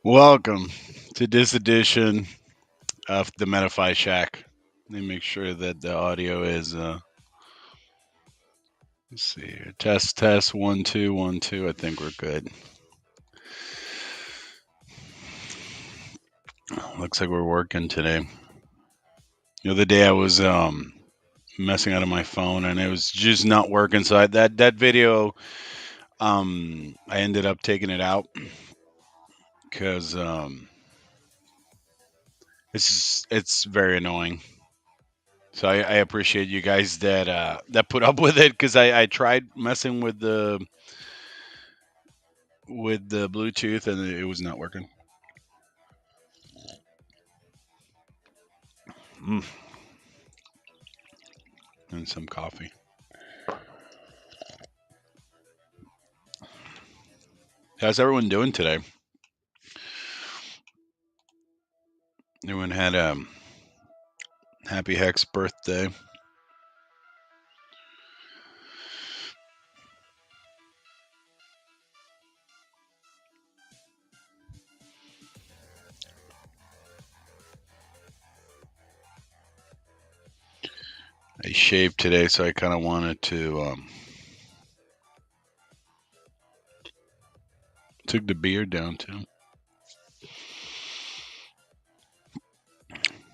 Welcome to this edition of the MetaFi Shack. Let me make sure that the audio is, let's see, here. Test, 1, 2, 1, 2. I think we're good. Looks like we're working today. The other day I was messing out of my phone and it was just not working. So that video, I ended up taking it out because it's very annoying. So I appreciate you guys that put up with it because I tried messing with the Bluetooth and it was not working. Mm, and some coffee. How's everyone doing today? Everyone had a happy Hex birthday. I shaved today, so I kind of wanted to took the beard down too.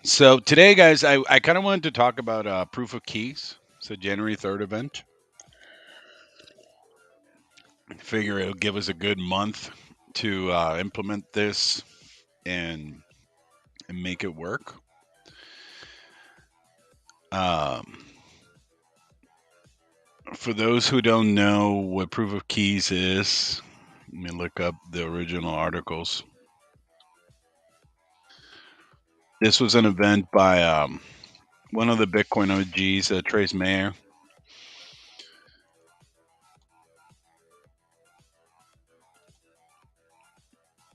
So today, guys, I kind of wanted to talk about proof of keys. So January 3rd event. Figure it'll give us a good month to implement this and make it work. Um, for those who don't know what proof of keys is, let me look up the original articles. This was an event by one of the Bitcoin OGs, Trace Mayer.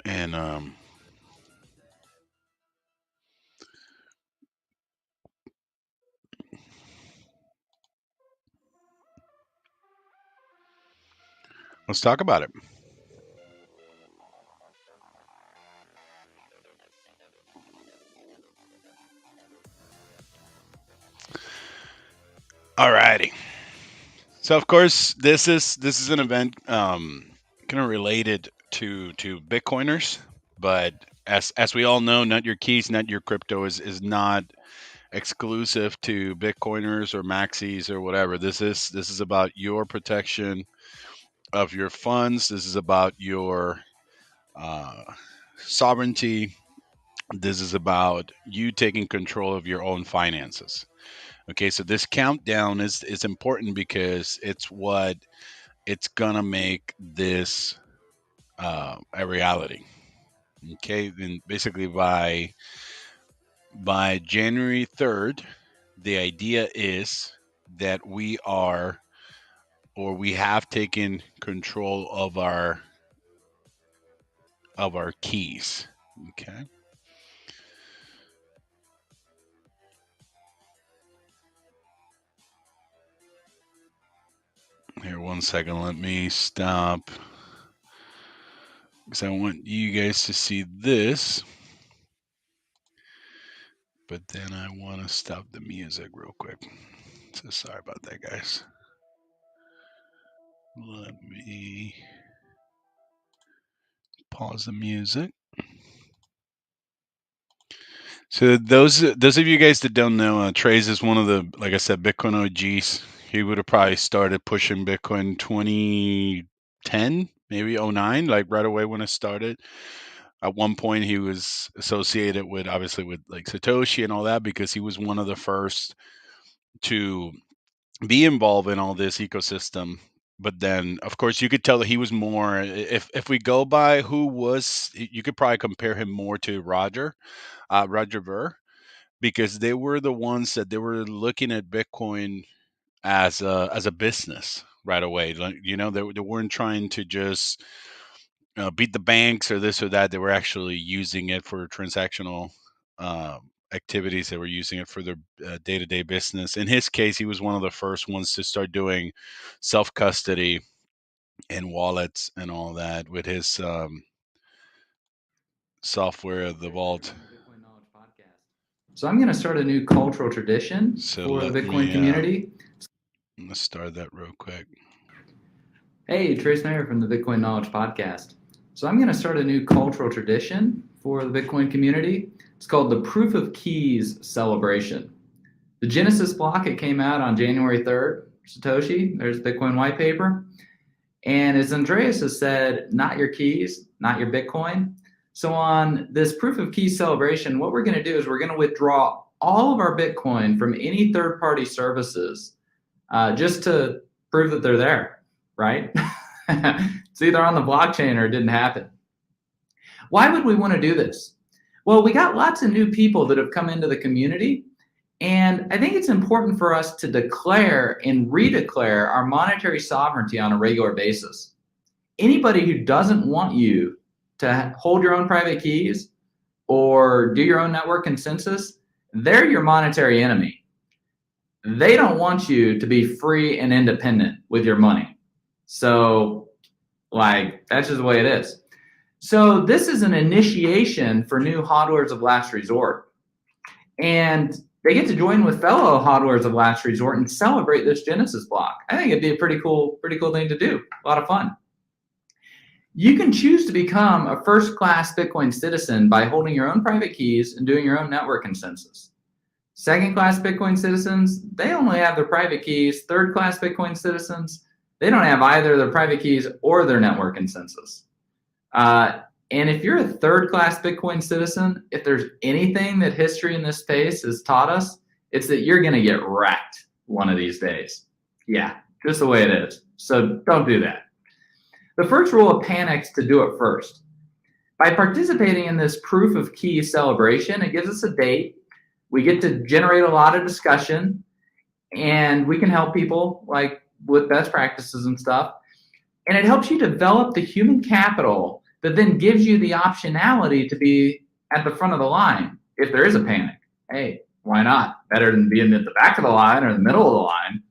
And let's talk about it. Alrighty. So of course this is an event kind of related to Bitcoiners, but as we all know, not your keys, not your crypto is not exclusive to Bitcoiners or maxis or whatever. This is about your protection of your funds. This is about your uh, sovereignty. This is about you taking control of your own finances. Okay, so this countdown is important because it's gonna make this a reality. Okay, and basically by January 3rd, the idea is that we have taken control of our keys. Okay. Here, 1 second. Let me stop because I want you guys to see this, but then I want to stop the music real quick. So sorry about that, guys. Let me pause the music. So those of you guys that don't know, Trey's is one of the, like I said, Bitcoin OGs. He would have probably started pushing Bitcoin 2010, maybe '09, like right away when it started. At one point, he was associated with, obviously, with like Satoshi and all that because he was one of the first to be involved in all this ecosystem. But then, of course, you could tell that he was more. If we go by who was, you could probably compare him more to Roger Ver, because they were the ones that they were looking at Bitcoin as a business right away. Like, they weren't trying to just beat the banks or this or that. They were actually using it for transactional activities. They were using it for their day-to-day business. In his case, he was one of the first ones to start doing self custody and wallets and all that with his software of the vault. So I'm going to start a new cultural tradition So for the let Bitcoin me community. let's start that real quick. Hey, Trace Mayer from the Bitcoin Knowledge Podcast. So I'm going to start a new cultural tradition for the Bitcoin community. It's called the Proof of Keys Celebration. The Genesis block, it came out on January 3rd. Satoshi, there's the Bitcoin white paper. And as Andreas has said, not your keys, not your Bitcoin. So on this Proof of Keys celebration, what we're going to do is we're going to withdraw all of our Bitcoin from any third-party services just to prove that they're there, right? It's either on the blockchain or it didn't happen. Why would we want to do this? Well, we got lots of new people that have come into the community, and I think it's important for us to declare and redeclare our monetary sovereignty on a regular basis. Anybody who doesn't want you to hold your own private keys or do your own network consensus, they're your monetary enemy. They don't want you to be free and independent with your money. So, that's just the way it is. So this is an initiation for new hodlers of last resort. And they get to join with fellow hodlers of last resort and celebrate this Genesis block. I think it'd be a pretty cool thing to do. A lot of fun. You can choose to become a first-class Bitcoin citizen by holding your own private keys and doing your own network consensus. Second-class Bitcoin citizens, they only have their private keys. Third-class Bitcoin citizens, they don't have either their private keys or their network consensus. And if you're a third-class Bitcoin citizen, if there's anything that history in this space has taught us, it's that you're going to get wrecked one of these days. Yeah, just the way it is. So don't do that. The first rule of panic is to do it first. By participating in this Proof of Key celebration, it gives us a date. We get to generate a lot of discussion, and we can help people with best practices and stuff. And it helps you develop the human capital that then gives you the optionality to be at the front of the line if there is a panic. Hey, why not? Better than being at the back of the line or the middle of the line.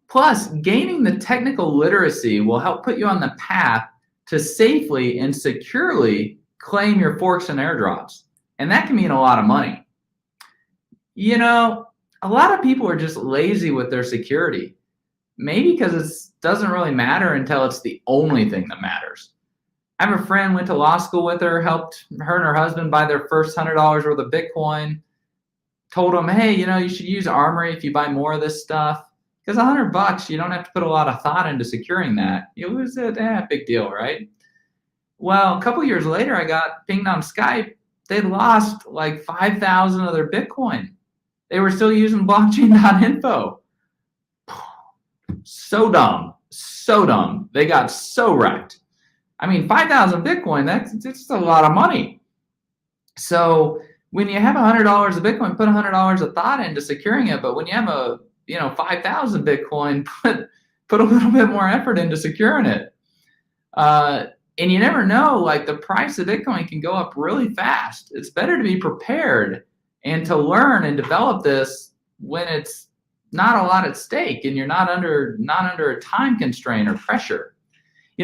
Plus, gaining the technical literacy will help put you on the path to safely and securely claim your forks and airdrops. And that can mean a lot of money. You know, a lot of people are just lazy with their security. Maybe because it doesn't really matter until it's the only thing that matters. I have a friend, went to law school with her, helped her and her husband buy their first $100 worth of Bitcoin, told them, hey, you should use Armory if you buy more of this stuff. Because $100, you don't have to put a lot of thought into securing that. It was a big deal, right? Well, a couple years later, I got pinged on Skype. They lost 5,000 of their Bitcoin. They were still using blockchain.info. So dumb. They got so wrecked. I mean, 5,000 Bitcoin, that's just a lot of money. So when you have $100 of Bitcoin, put $100 of thought into securing it. But when you have 5,000 Bitcoin, put a little bit more effort into securing it. And you never know, the price of Bitcoin can go up really fast. It's better to be prepared and to learn and develop this when it's not a lot at stake and you're not under a time constraint or pressure.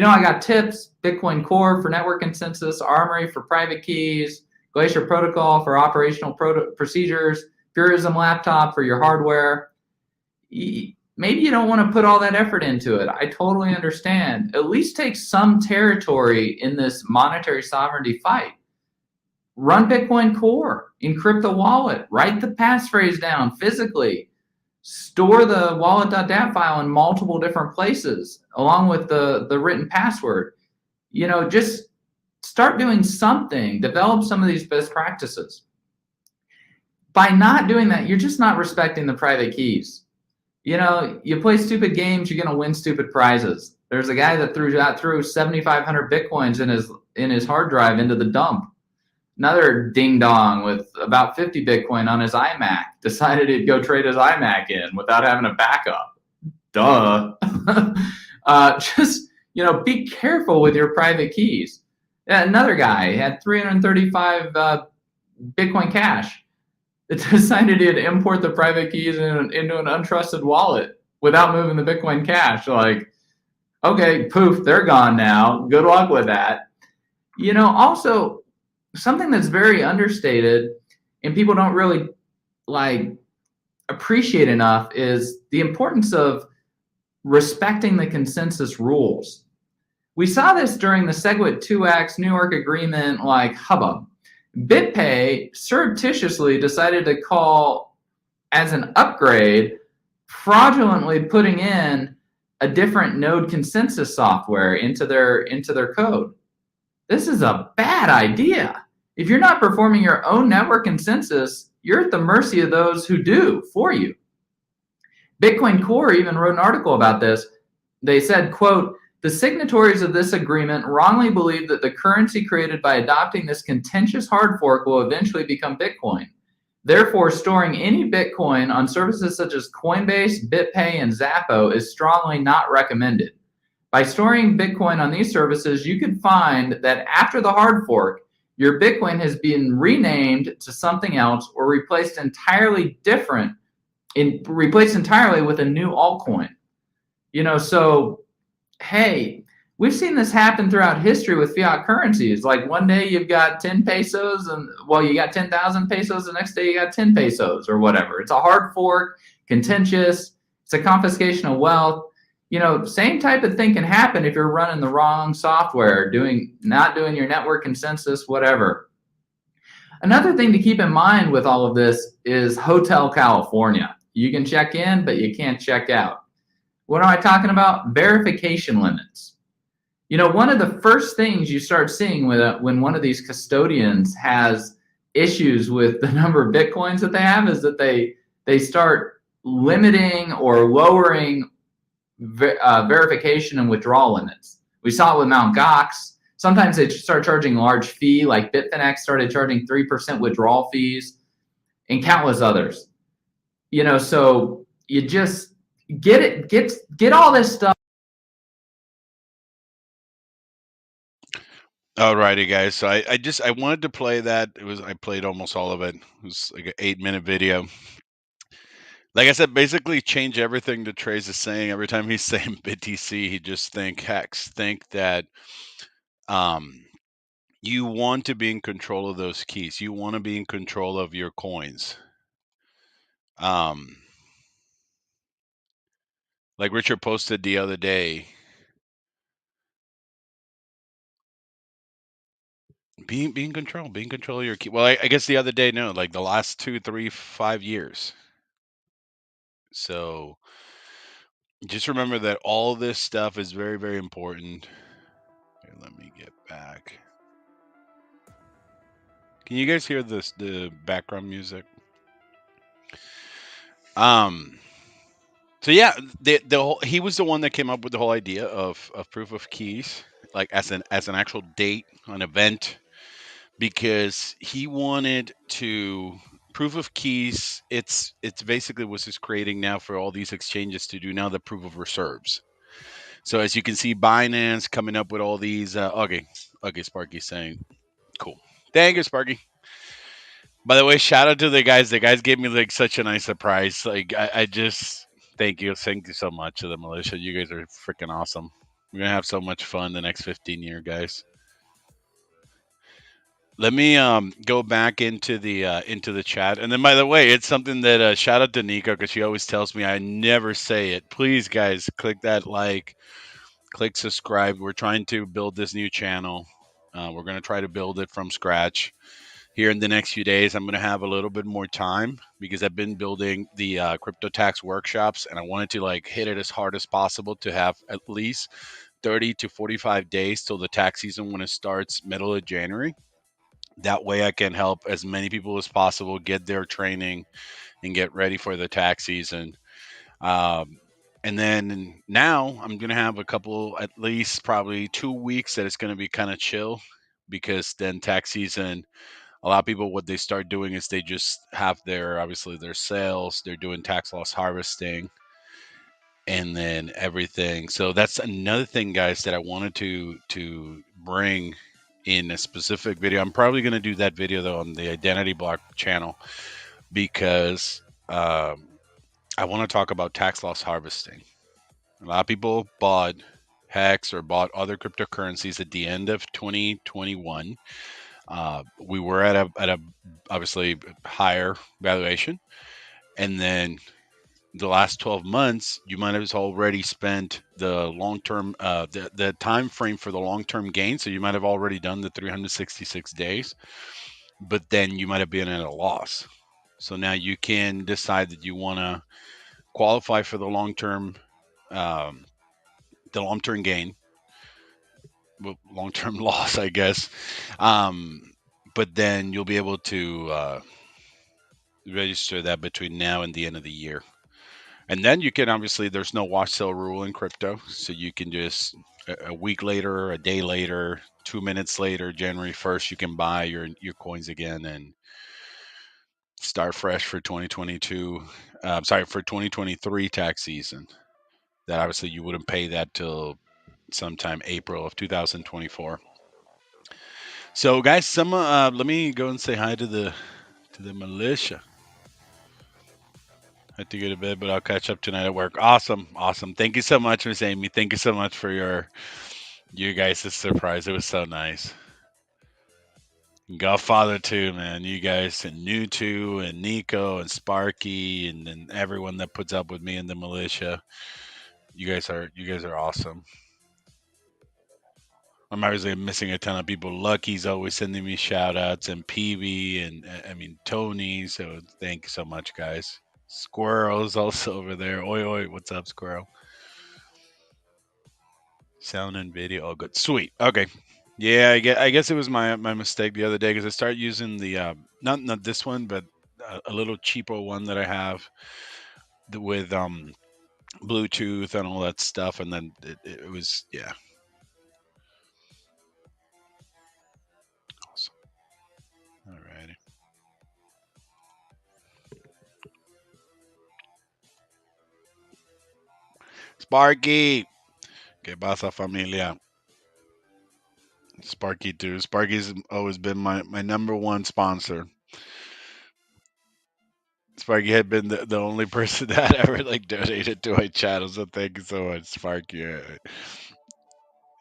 I got tips: Bitcoin Core for network consensus, Armory for private keys, Glacier Protocol for operational procedures, Purism laptop for your hardware. Maybe you don't want to put all that effort into it. I totally understand. At least take some territory in this monetary sovereignty fight. Run Bitcoin Core, encrypt the wallet, write the passphrase down physically, store the wallet.dat file in multiple different places along with the written password. Just start doing something, develop some of these best practices. By not doing that, you're just not respecting the private keys. You play stupid games, you're going to win stupid prizes. There's a guy that threw 7,500 Bitcoins in his hard drive into the dump. Another ding dong with about 50 Bitcoin on his iMac decided he'd go trade his iMac in without having a backup. Duh. Just, be careful with your private keys. Another guy had 335 Bitcoin Cash. It decided he'd import the private keys into an untrusted wallet without moving the Bitcoin Cash. Okay, poof, they're gone now. Good luck with that. Also, something that's very understated and people don't really like appreciate enough is the importance of respecting the consensus rules. We saw this during the SegWit 2x New York Agreement like hubbub. BitPay surreptitiously decided to call as an upgrade, fraudulently putting in a different node consensus software into their code. This is a bad idea. If you're not performing your own network consensus, you're at the mercy of those who do for you. Bitcoin Core even wrote an article about this. They said, quote, the signatories of this agreement wrongly believe that the currency created by adopting this contentious hard fork will eventually become Bitcoin. Therefore, storing any Bitcoin on services such as Coinbase, BitPay, and Zappo is strongly not recommended. By storing Bitcoin on these services, you could find that after the hard fork, your Bitcoin has been renamed to something else or replaced entirely with a new altcoin. So hey, we've seen this happen throughout history with fiat currencies. Like one day you've got 10 pesos and you got 10,000 pesos. The next day you got 10 pesos or whatever. It's a hard fork, contentious. It's a confiscation of wealth. Same type of thing can happen if you're running the wrong software, not doing your network consensus, whatever. Another thing to keep in mind with all of this is Hotel California. You can check in, but you can't check out. What am I talking about? Verification limits. One of the first things you start seeing when one of these custodians has issues with the number of Bitcoins that they have is that they start limiting or lowering verification and withdrawal limits. We saw it with Mt. Gox. Sometimes they start charging a large fee, like Bitfinex started charging 3% withdrawal fees, and countless others. So you just get all this stuff. Alrighty, guys. So I wanted to play that. I played almost all of it. It was like an 8-minute video. Like I said, basically change everything that Trace is saying. Every time he's saying BTC, he just think that you want to be in control of those keys. You want to be in control of your coins. Like Richard posted the other day, be in control of your key. Well, I guess the other day, no, like the last 2, 3, 5 years. So just remember that all this stuff is very, very important. Here, let me get back. Can you guys hear the background music? So yeah, he was the one that came up with the whole idea of proof of keys, like as an actual date, an event, because he wanted to proof of keys. It's basically what he's creating now for all these exchanges to do now the proof of reserves. So as you can see, Binance coming up with all these. Okay, Sparky saying, "Cool, thank you, Sparky." By the way, shout out to the guys. The guys gave me like such a nice surprise. Like I just thank you so much to the militia. You guys are freaking awesome. We're gonna have so much fun the next 15 year, guys. Let me go back into the chat, and then by the way, it's something that shout out to Nico because she always tells me I never say it. Please, guys, click that like, click subscribe. We're trying to build this new channel. We're gonna try to build it from scratch here in the next few days. I'm going to have a little bit more time because I've been building the crypto tax workshops, and I wanted to like hit it as hard as possible to have at least 30 to 45 days till the tax season when it starts middle of January. That way I can help as many people as possible get their training and get ready for the tax season. Um, and then now I'm going to have a couple, at least probably 2 weeks that it's going to be kind of chill because then tax season, a lot of people what they start doing is they just have their obviously their sales, they're doing tax loss harvesting and then everything. So that's another thing, guys, that I wanted to bring in a specific video. I'm probably going to do that video though on the identity block channel because I want to talk about tax loss harvesting. A lot of people bought hex or bought other cryptocurrencies at the end of 2021. We were at a obviously higher valuation, and then the last 12 months, you might have already spent the long term, the time frame for the long term gain. So you might have already done the 366 days, but then you might have been at a loss. So now you can decide that you want to qualify for um, the long term gain, well, long term loss, I guess. Um, but then you'll be able to register that between now and the end of the year. And then you can obviously there's no wash sale rule in crypto, so you can just a week later, a day later, 2 minutes later, January 1st, you can buy your coins again and start fresh for 2022. Sorry, for 2023 tax season. That obviously you wouldn't pay that till sometime April of 2024. So guys, let me go and say hi to the militia. I have to go to bed, but I'll catch up tonight at work. Awesome, awesome. Thank you so much, Miss Amy. Thank you so much for you guys' surprise. It was so nice. Godfather too, man. You guys and New Two and Nico and Sparky and then everyone that puts up with me in the militia. You guys are awesome. I'm obviously missing a ton of people. Lucky's always sending me shout outs and Peavy and I mean Tony. So thank you so much, guys. Squirrel's also over there. Oi oi, what's up, Squirrel? Sound and video, all good. Sweet. Okay. Yeah, I guess it was my mistake the other day because I started using the not this one, but a little cheaper one that I have with Bluetooth and all that stuff, and then it was yeah. Awesome. Alrighty. Sparky, que pasa familia? Sparky too. Sparky's always been my number one sponsor. Sparky had been the only person that ever like donated to my channel, so thank you so much, Sparky.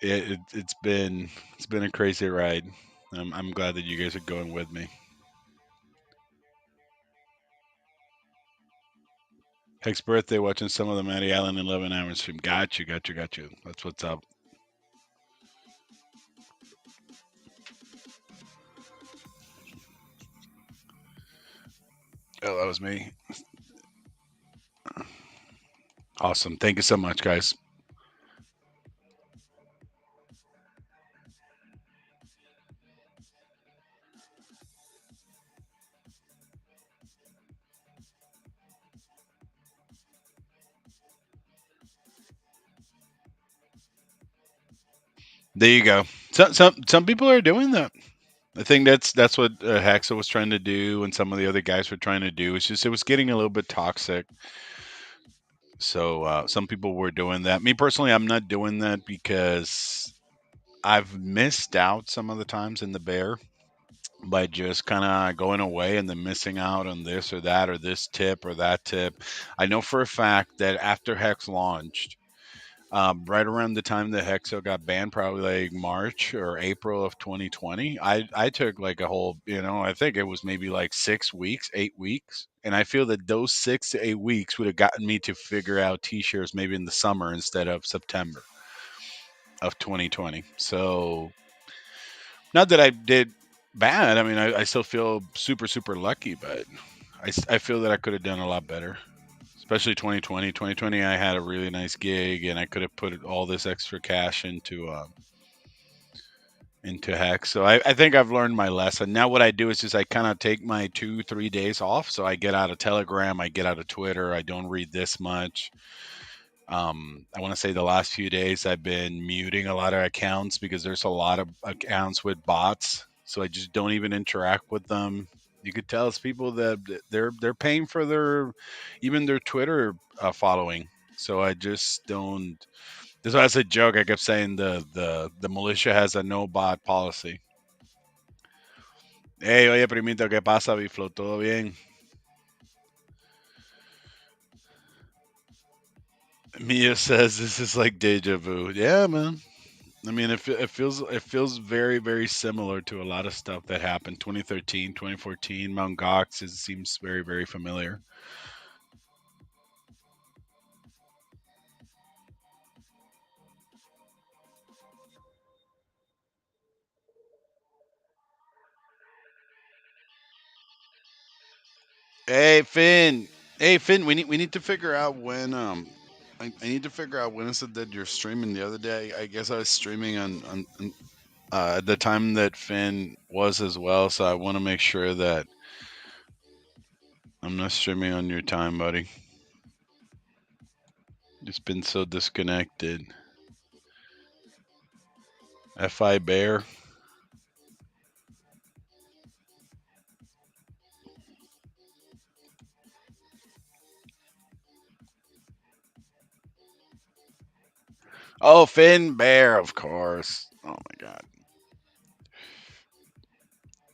It's been a crazy ride. I'm glad that you guys are going with me. Heck's birthday, watching some of the Matty Allen 11 hours stream. Got you, got you, got you. That's what's up. Oh, that was me. Awesome. Thank you so much, guys. There you go. Some people are doing that. I think that's what Haxa was trying to do, and some of the other guys were trying to do. It's just it was getting a little bit toxic. So some people were doing that. Me personally, I'm not doing that because I've missed out some of the times in the bear by just kind of going away and then missing out on this or that or this tip or that tip. I know for a fact that after Hex launched, right around the time that Hexo got banned, probably like March or April of 2020, I took like a whole, I think it was maybe like 6 weeks, 8 weeks. And I feel that those 6 to 8 weeks would have gotten me to figure out t-shirts maybe in the summer instead of September of 2020. So not that I did bad. I mean, I still feel super, super lucky, but I feel that I could have done a lot better, especially 2020. 2020, I had a really nice gig, and I could have put all this extra cash into Hex. So I think I've learned my lesson. Now, what I do is just I kind of take my 2, 3 days off. So I get out of Telegram, I get out of Twitter, I don't read this much. I want to say the last few days I've been muting a lot of accounts because there's a lot of accounts with bots. So I just don't even interact with them. You could tell it's people that they're paying for their even their Twitter following. So I just don't. This was a joke. I kept saying the militia has a no bot policy. Hey, oye, primito, ¿qué pasa, Biflo? ¿Todo bien? Mia says this is like deja vu. Yeah, man. I mean, it feels very very similar to a lot of stuff that happened 2013, 2014. Mount Gox seems very very familiar. Hey Finn, hey Finn, we need to figure out when I need to figure out when is it that you're streaming. The other day, I guess I was streaming on at the time that Finn was as well. So I want to make sure that I'm not streaming on your time, buddy. It's been so disconnected. Fi Bear. Oh, Finn Bear, of course. Oh my god,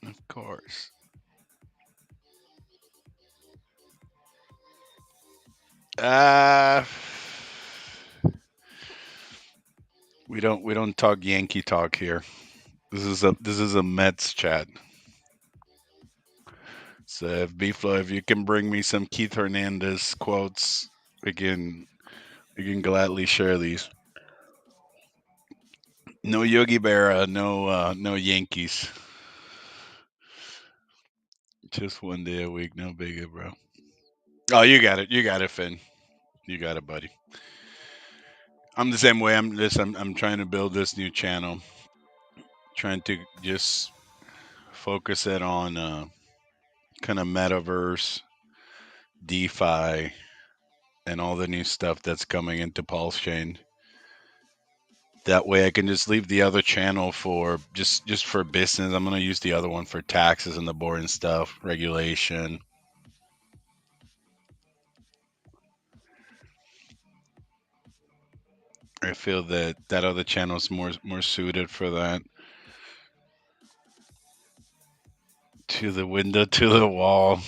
of course. Uh, we don't talk Yankee talk here. This is a Mets chat. So if Beeflo, if you can bring me some Keith Hernandez quotes, we can we can gladly share these. No Yogi Berra, no Yankees. Just one day a week, no biggie, bro. Oh, you got it, Finn. You got it, buddy. I'm the same way. I'm trying to build this new channel, trying to just focus it on kind of metaverse, DeFi, and all the new stuff that's coming into Pulse Chain. That way, I can just leave the other channel for just for business. I'm gonna use the other one for taxes and the boring stuff, regulation. I feel that that other channel is more suited for that. To the window, to the wall.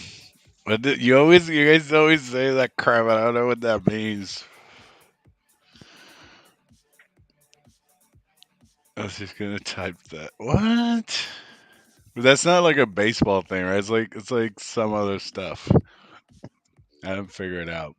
You guys always say that crap. I don't know what that means. I was just gonna type that. What? But that's not like a baseball thing, right? It's like some other stuff. I haven't figured it out.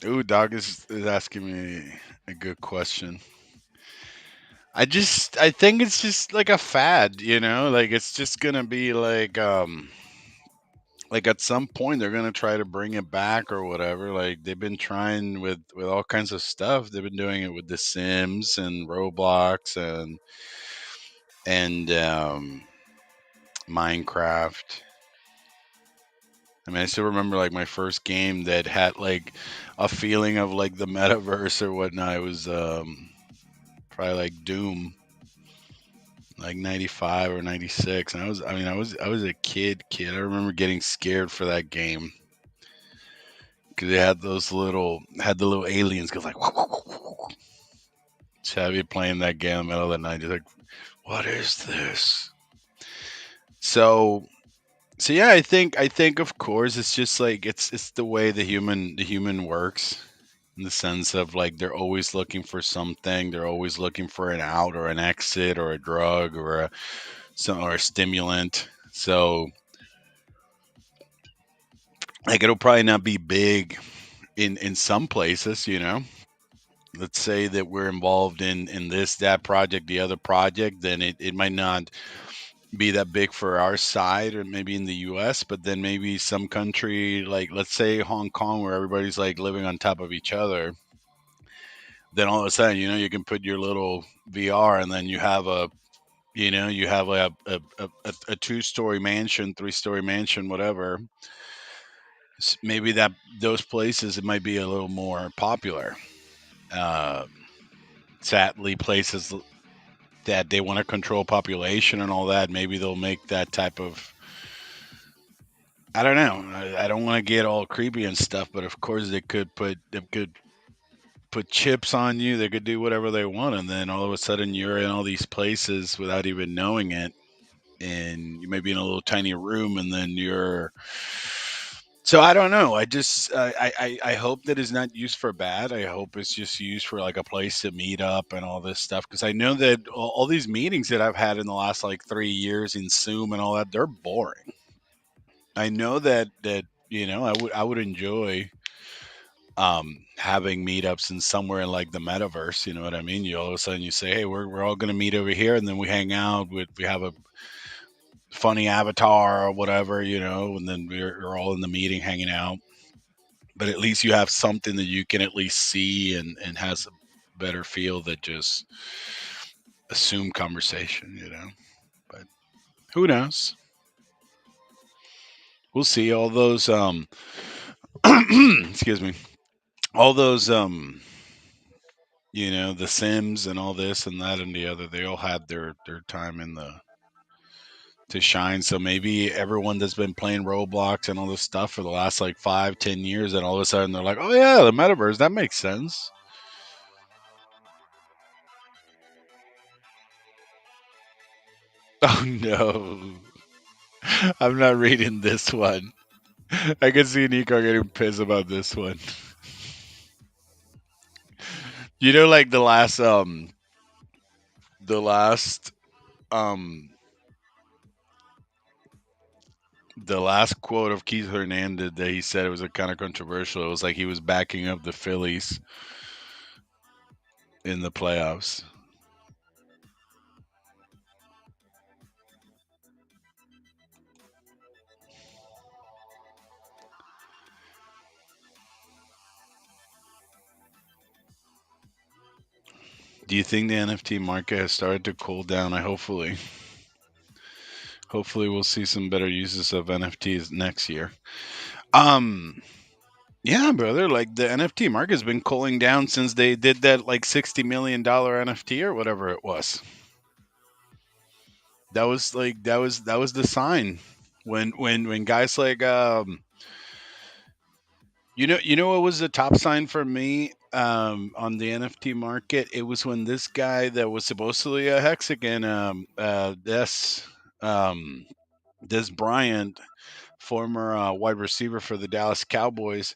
Ooh, dog is asking me a good question. I think it's just like a fad, like it's just gonna be like at some point they're gonna try to bring it back or whatever. Like they've been trying with all kinds of stuff. They've been doing it with The Sims and Roblox and Minecraft. I mean, I still remember like my first game that had like a feeling of like the metaverse or whatnot. It was probably like Doom, like 95 or 96. And I was a kid. I remember getting scared for that game because they had the little aliens go like, to have you playing that game in the middle of the night. You're like, what is this? So so yeah, I think of course it's just like it's the way the human works, in the sense of like they're always looking for something. They're always looking for an out or an exit or a drug or a stimulant. So like it'll probably not be big in some places. Let's say that we're involved in this, that project, the other project, then it might not be that big for our side or maybe in the US, but then maybe some country like let's say Hong Kong, where everybody's like living on top of each other. Then all of a sudden, you can put your little VR, and then you have a 2-story mansion, 3-story mansion, whatever. Maybe that those places it might be a little more popular. Uh, Sadly, places that they want to control population and all that, maybe they'll make that type of. I don't know. I don't want to get all creepy and stuff, but of course they could put chips on you. They could do whatever they want, and then all of a sudden you're in all these places without even knowing it. and you may be in a little tiny room, and then you're. So I don't know. I just I hope that it's not used for bad. I hope it's just used for like a place to meet up and all this stuff. Because I know that all these meetings that I've had in the last like 3 years in Zoom and all that, they're boring. I know that I would enjoy having meetups in somewhere in like the metaverse. You know what I mean? You all of a sudden you say, hey, we're all going to meet over here, and then we hang out. We have a funny avatar or whatever, and then we're all in the meeting hanging out. But at least you have something that you can at least see and has a better feel than just assume conversation. But who knows? We'll see. All those excuse me, all those the Sims and all this and that and the other, they all had their time in the to shine. So maybe everyone that's been playing Roblox and all this stuff for the last like 5, 10 years, and all of a sudden they're like, oh yeah, the metaverse, that makes sense. Oh no. I'm not reading this one. I can see Nico getting pissed about this one. Like the last um the last quote of Keith Hernandez that he said, it was a kind of controversial. It was like he was backing up the Phillies in the playoffs. Do you think the NFT market has started to cool down? I hopefully we'll see some better uses of NFTs next year. Um yeah, brother, like the NFT market's been cooling down since they did that like $60 million NFT or whatever it was. That was the sign when guys like what was the top sign for me on the NFT market? It was when this guy that was supposedly a hexagon um this Bryant, former wide receiver for the Dallas Cowboys,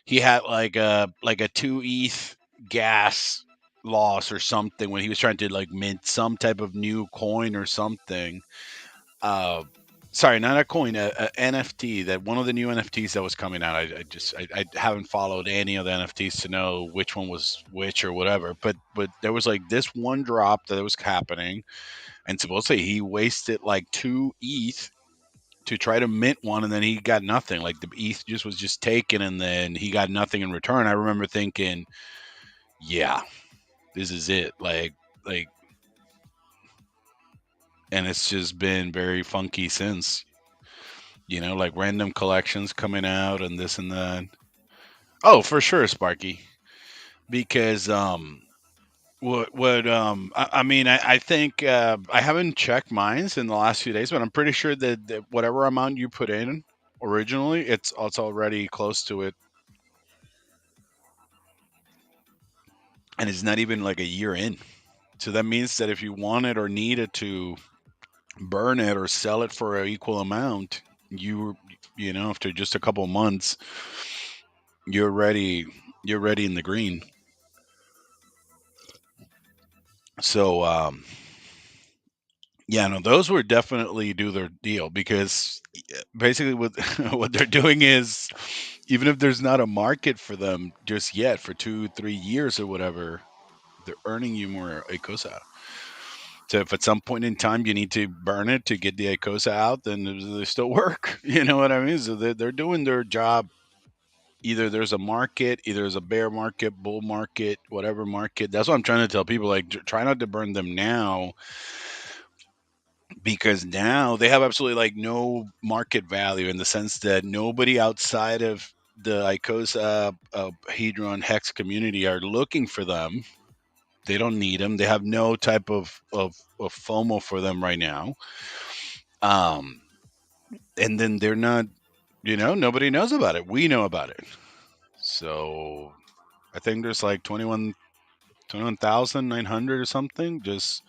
he had like a 2 ETH gas loss or something when he was trying to like mint some type of new coin or something. uh Sorry, not a coin, a NFT, that one of the new NFTs that was coming out. I haven't followed any of the NFTs to know which one was which or whatever, but there was like this one drop that was happening, and supposedly he wasted like 2 ETH to try to mint one, and then he got nothing. Like the ETH just was just taken, and then he got nothing in return. I remember thinking, yeah, this is it. Like, and it's just been very funky since. Like random collections coming out and this and that. Oh, for sure, Sparky. Because I mean, I think I haven't checked mines in the last few days, but I'm pretty sure that whatever amount you put in originally, it's already close to it, and it's not even like a year in. So that means that if you wanted or needed to burn it or sell it for an equal amount, after just a couple months, you're ready. You're ready in the green. So yeah, no, those would definitely do their deal, because basically what what they're doing is, even if there's not a market for them just yet for 2, 3 years or whatever, they're earning you more ACOSA. So if at some point in time you need to burn it to get the ACOSA out, then they still work. You know what I mean? So they're doing their job. Either there's a market, either there's a bear market, bull market, whatever market. That's what I'm trying to tell people. Like, try not to burn them now, because now they have absolutely like no market value, in the sense that nobody outside of the ICOSA Hedron Hex community are looking for them. They don't need them. They have no type of FOMO for them right now. Um, and then they're not, nobody knows about it. We know about it. So I think there's like 21,900 or something. Just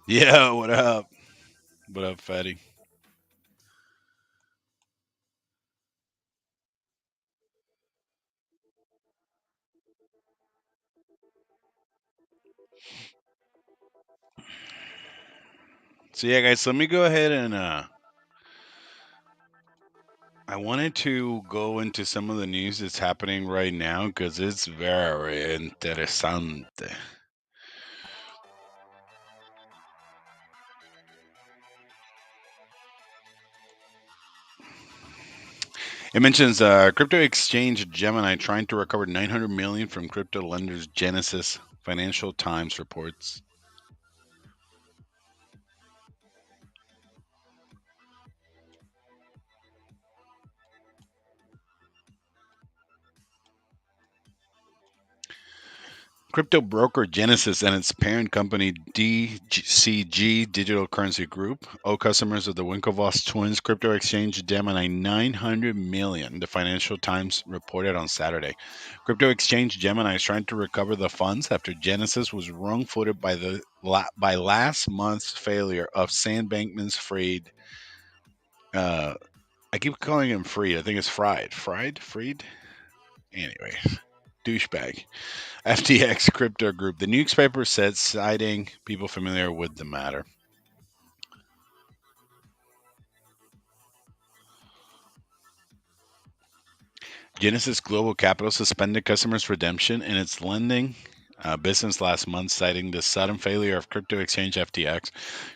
Yeah, what up? What up, fatty? So yeah, guys, let me go ahead and I wanted to go into some of the news that's happening right now because it's very interesante. It mentions crypto exchange Gemini trying to recover 900 million from crypto lenders Genesis. Financial Times reports. Crypto broker Genesis and its parent company DCG Digital Currency Group owe customers of the Winklevoss twins crypto exchange Gemini 900 million, the Financial Times reported on Saturday. Crypto exchange Gemini is trying to recover the funds after Genesis was wrong-footed by last month's failure of Sam Bankman-Fried. Uh, I keep calling him Fried. I think it's Fried. Anyway, douchebag. FTX Crypto Group. The newspaper said, citing people familiar with the matter. Genesis Global Capital suspended customers' redemption in its lending business last month, citing the sudden failure of crypto exchange FTX.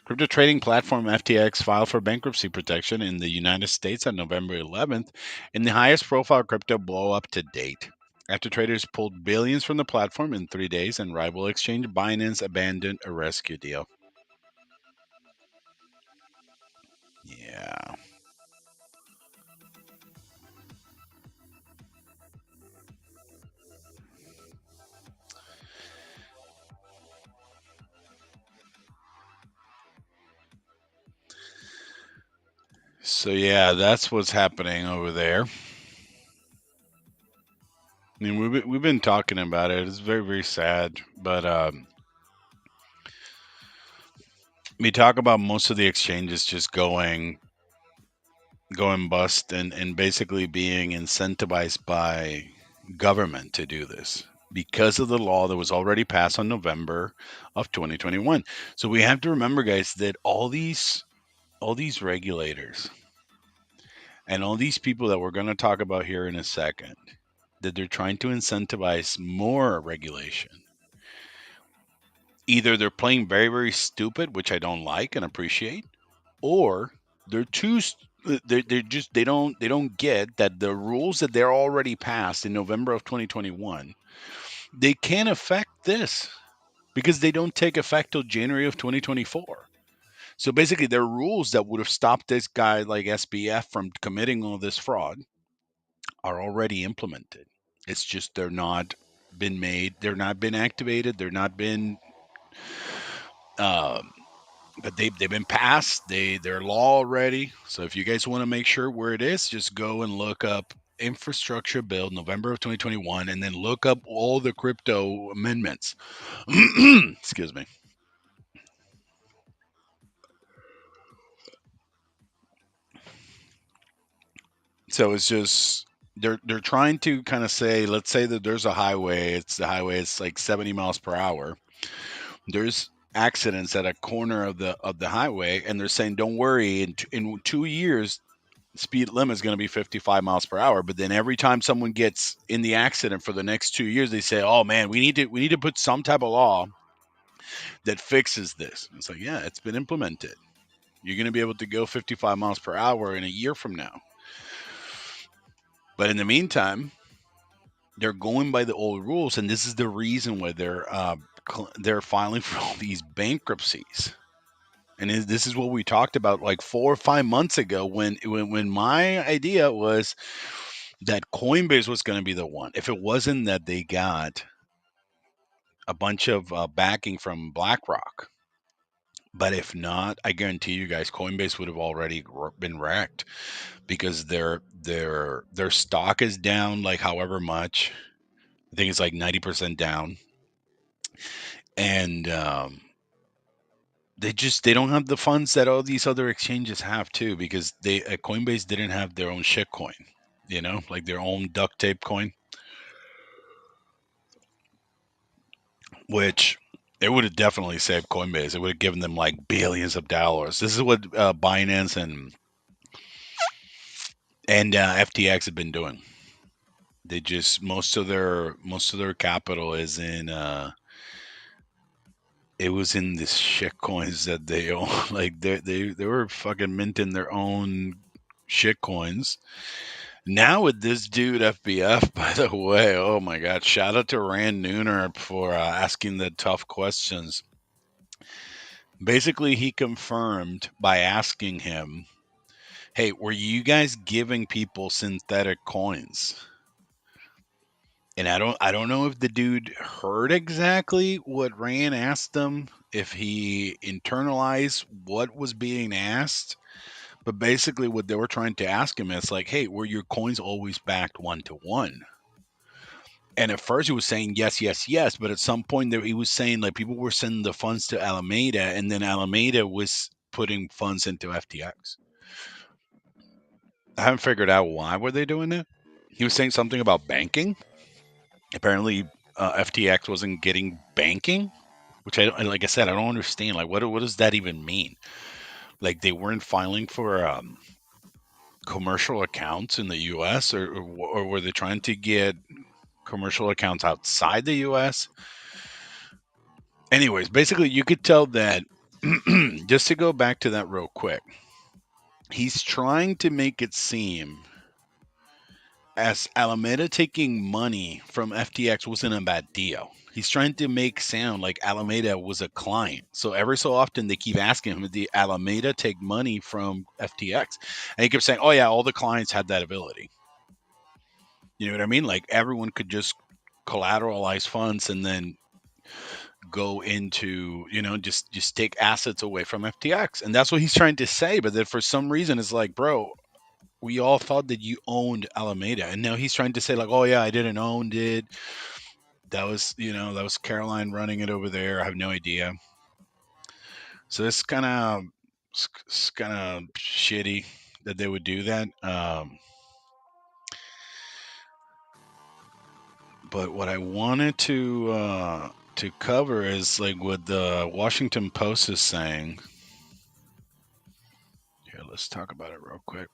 Crypto trading platform FTX filed for bankruptcy protection in the United States on November 11th, in the highest profile crypto blow up to date. After traders pulled billions from the platform in 3 days and rival exchange Binance abandoned a rescue deal. Yeah. So yeah, that's what's happening over there. I mean, we've been talking about it. It's very very sad, but we talk about most of the exchanges just going bust and basically being incentivized by government to do this because of the law that was already passed on November of 2021. So we have to remember, guys, that all these regulators and all these people that we're going to talk about here in a second, that they're trying to incentivize more regulation. Either they're playing very very stupid, which I don't like and appreciate, or they're they're just they don't get that the rules that they're already passed in November of 2021, they can't affect this because they don't take effect till January of 2024. So basically their rules that would have stopped this guy like SBF from committing all this fraud are already implemented. It's just they're not been activated, they're not been um, but they've been passed. They're law already. So if you guys want to make sure where it is, just go and look up infrastructure bill November of 2021, and then look up all the crypto amendments. Excuse me. So it's just they're trying to kind of say, let's say that there's a highway. It's the highway. It's like 70 miles per hour. There's accidents at a corner of the highway, and they're saying, don't worry, in 2 years speed limit is going to be 55 miles per hour. But then every time someone gets in the accident for the next 2 years, they say, oh man, we need to put some type of law that fixes this. It's like, yeah, it's been implemented. You're going to be able to go 55 miles per hour in a year from now. But in the meantime, they're going by the old rules, and this is the reason why they're filing for all these bankruptcies. And this is what we talked about like 4 or 5 months ago when my idea was that Coinbase was going to be the one. If it wasn't that they got a bunch of backing from BlackRock, but if not, I guarantee you guys, Coinbase would have already been wrecked because their stock is down like however much. I think it's like 90% down, and they don't have the funds that all these other exchanges have too, because they Coinbase didn't have their own shit coin, like their own duct tape coin, which it would have definitely saved Coinbase. It would have given them like billions of dollars. This is what Binance and FTX have been doing. They just most of their capital is in it was in this shit coins that they own. Like they were fucking minting their own shit coins. Now with this dude FBF, by the way, oh my god! Shout out to Rand Nooner for asking the tough questions. Basically, he confirmed by asking him, "Hey, were you guys giving people synthetic coins?" And I don't know if the dude heard exactly what Rand asked him, if he internalized what was being asked, but basically what they were trying to ask him is like, "Hey, were your coins always backed 1 to 1?" And at first he was saying yes, yes, yes, but at some point there he was saying like people were sending the funds to Alameda, and then Alameda was putting funds into FTX. I haven't figured out why were they doing that. He was saying something about banking. Apparently, FTX wasn't getting banking, which like I said, I don't understand. Like, what does that even mean? Like, they weren't filing for commercial accounts in the U.S., or were they trying to get commercial accounts outside the U.S.? Anyways, basically, you could tell that. Just to go back to that real quick, he's trying to make it seem as Alameda taking money from FTX wasn't a bad deal. He's trying to make sound like Alameda was a client. So every so often they keep asking him, did Alameda take money from FTX? And he kept saying, oh yeah, all the clients had that ability. You know what I mean? Like everyone could just collateralize funds and then go into, just take assets away from FTX. And that's what he's trying to say. But then for some reason it's like, bro, we all thought that you owned Alameda, and now he's trying to say like, "Oh yeah, I didn't own it. That was Caroline running it over there. I have no idea." So it's kind of shitty that they would do that. But what I wanted to cover is like what the Washington Post is saying. Here, let's talk about it real quick.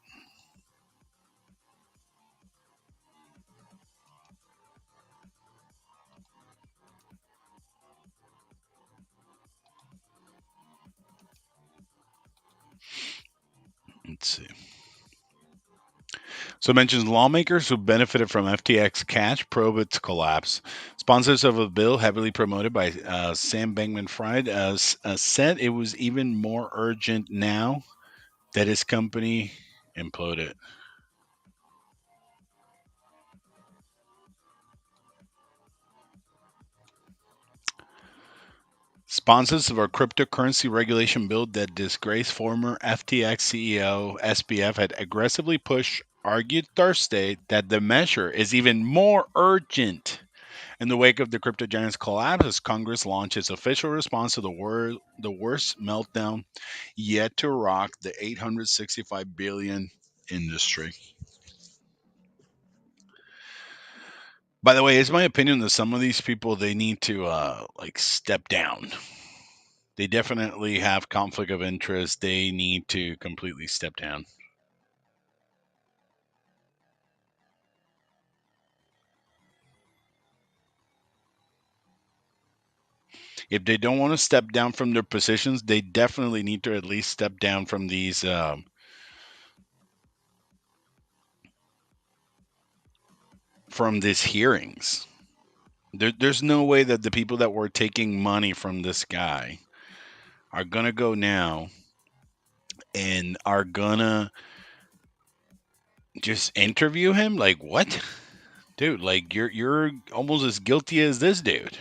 Let's see. So it mentions lawmakers who benefited from FTX cash probe its collapse. Sponsors of a bill heavily promoted by Sam Bankman-Fried said it was even more urgent now that his company imploded. Sponsors of a cryptocurrency regulation bill that disgraced former FTX CEO SBF had aggressively pushed, argued Thursday that the measure is even more urgent. In the wake of the crypto giant's collapse, as Congress launched its official response to the worst meltdown yet to rock the 865 billion industry. By the way, it's my opinion that some of these people they need to like step down. They definitely have conflict of interest. They need to completely step down. If they don't want to step down from their positions, they definitely need to at least step down from these hearings. There's no way that the people that were taking money from this guy are gonna go now and are gonna just interview him. Like what, dude? Like you're almost as guilty as this dude.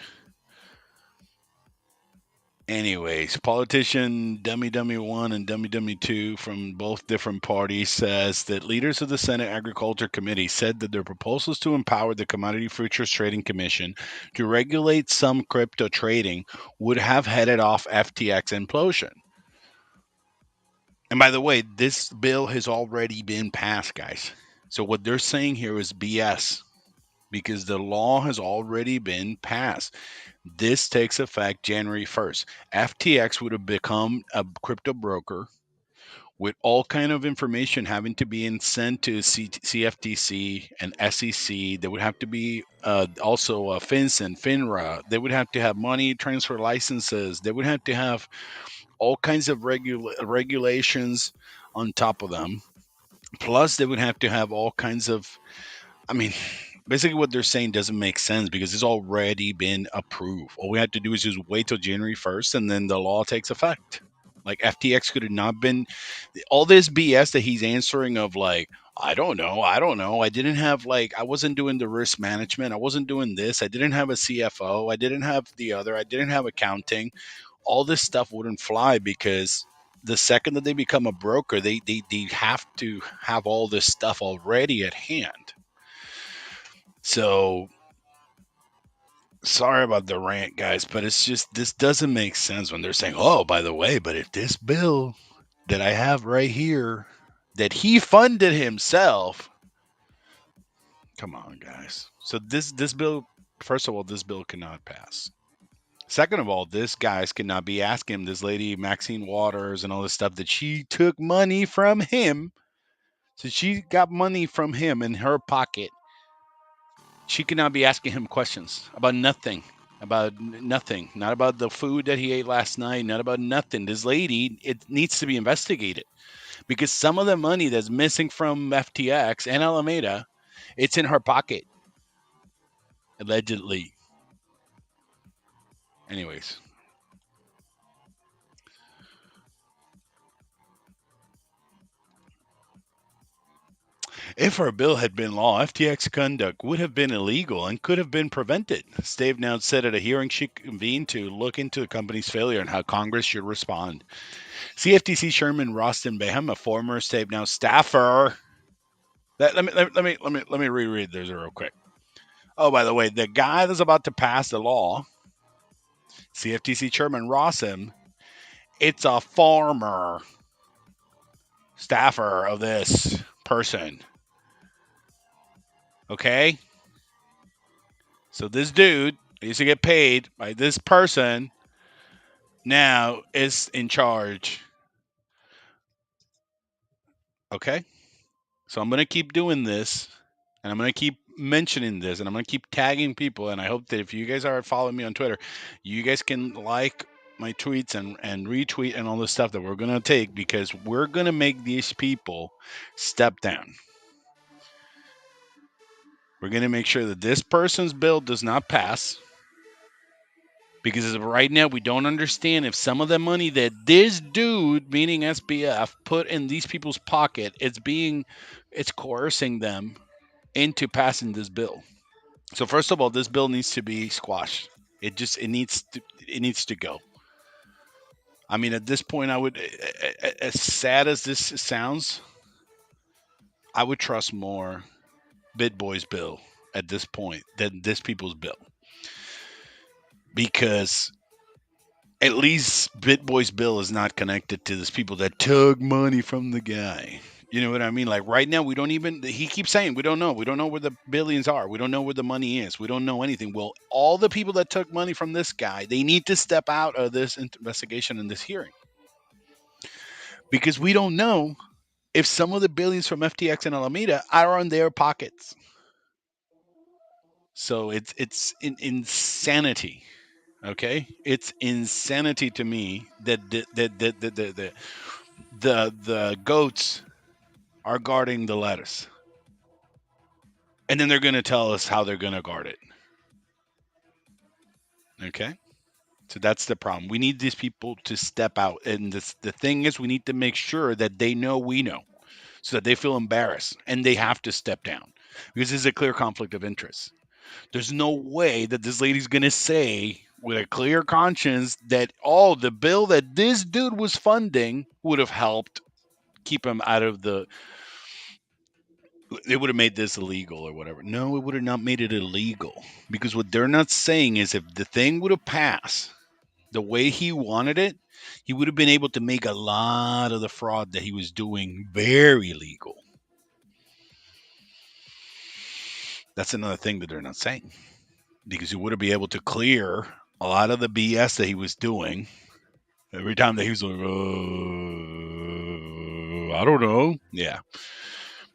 Anyways, politician Dummy 1 and Dummy 2 from both different parties says that leaders of the Senate Agriculture Committee said that their proposals to empower the Commodity Futures Trading Commission to regulate some crypto trading would have headed off FTX implosion. And by the way, this bill has already been passed, guys. So what they're saying here is BS because the law has already been passed. This takes effect January 1st. FTX would have become a crypto broker with all kind of information having to be sent to CFTC and SEC. There would have to be also FinCEN, FINRA. They would have to have money transfer licenses. They would have to have all kinds of regulations on top of them. Plus, they would have to have all kinds of, I mean, basically what they're saying doesn't make sense because it's already been approved. All we have to do is just wait till January 1st and then the law takes effect. Like FTX could have not been all this BS that he's answering of like, I don't know. I didn't have like I wasn't doing the risk management. I wasn't doing this. I didn't have a CFO. I didn't have the other. I didn't have accounting. All this stuff wouldn't fly because the second that they become a broker, they have to have all this stuff already at hand. So sorry about the rant, guys, but it's just this doesn't make sense when they're saying, "Oh, by the way, but if this bill that I have right here that he funded himself, come on, guys." So this bill, first of all, this bill cannot pass. Second of all, this guys cannot be asking this lady Maxine Waters and all this stuff that she took money from him. So she got money from him in her pocket. She cannot be asking him questions about nothing, nothing, not about the food that he ate last night, not about nothing. This lady, it needs to be investigated because some of the money that's missing from FTX and Alameda, it's in her pocket, allegedly. Anyways, if our bill had been law, FTX conduct would have been illegal and could have been prevented. Stave now said at a hearing she convened to look into the company's failure and how Congress should respond. CFTC Chairman Rostin Behem, a former Stave now staffer. Let me reread this real quick. Oh, by the way, the guy that's about to pass the law, CFTC Chairman Rossin, it's a former staffer of this person. Okay? So this dude used to get paid by this person now is in charge. Okay? So I'm going to keep doing this and I'm going to keep mentioning this and I'm going to keep tagging people. And I hope that if you guys are following me on Twitter, you guys can like my tweets and retweet and all the stuff that we're going to take because we're going to make these people step down. We're going to make sure that this person's bill does not pass. Because right now we don't understand if some of the money that this dude, meaning SBF, put in these people's pocket, it's coercing them into passing this bill. So first of all, this bill needs to be squashed. It needs to go. I mean, at this point, I would, as sad as this sounds, I would trust more BitBoy's bill at this point than this people's bill because at least BitBoy's bill is not connected to these people that took money from the guy. You know what I mean? Like right now, we don't even. He keeps saying we don't know. We don't know where the billions are. We don't know where the money is. We don't know anything. Well, all the people that took money from this guy, they need to step out of this investigation and this hearing because we don't know if some of the billions from FTX and Alameda are on their pockets. So it's insanity. Okay, it's insanity to me that the goats are guarding the lettuce, and then they're going to tell us how they're going to guard it. Okay, so that's the problem. We need these people to step out, and the thing is, we need to make sure that they know we know, so that they feel embarrassed and they have to step down because this is a clear conflict of interest. There's no way that this lady's going to say with a clear conscience that all the bill that this dude was funding would have helped keep him out of the. It would have made this illegal or whatever. No, it would have not made it illegal because what they're not saying is if the thing would have passed the way he wanted it, he would have been able to make a lot of the fraud that he was doing very legal. That's another thing that they're not saying because he would have been able to clear a lot of the BS that he was doing every time that he was like, I don't know. Yeah.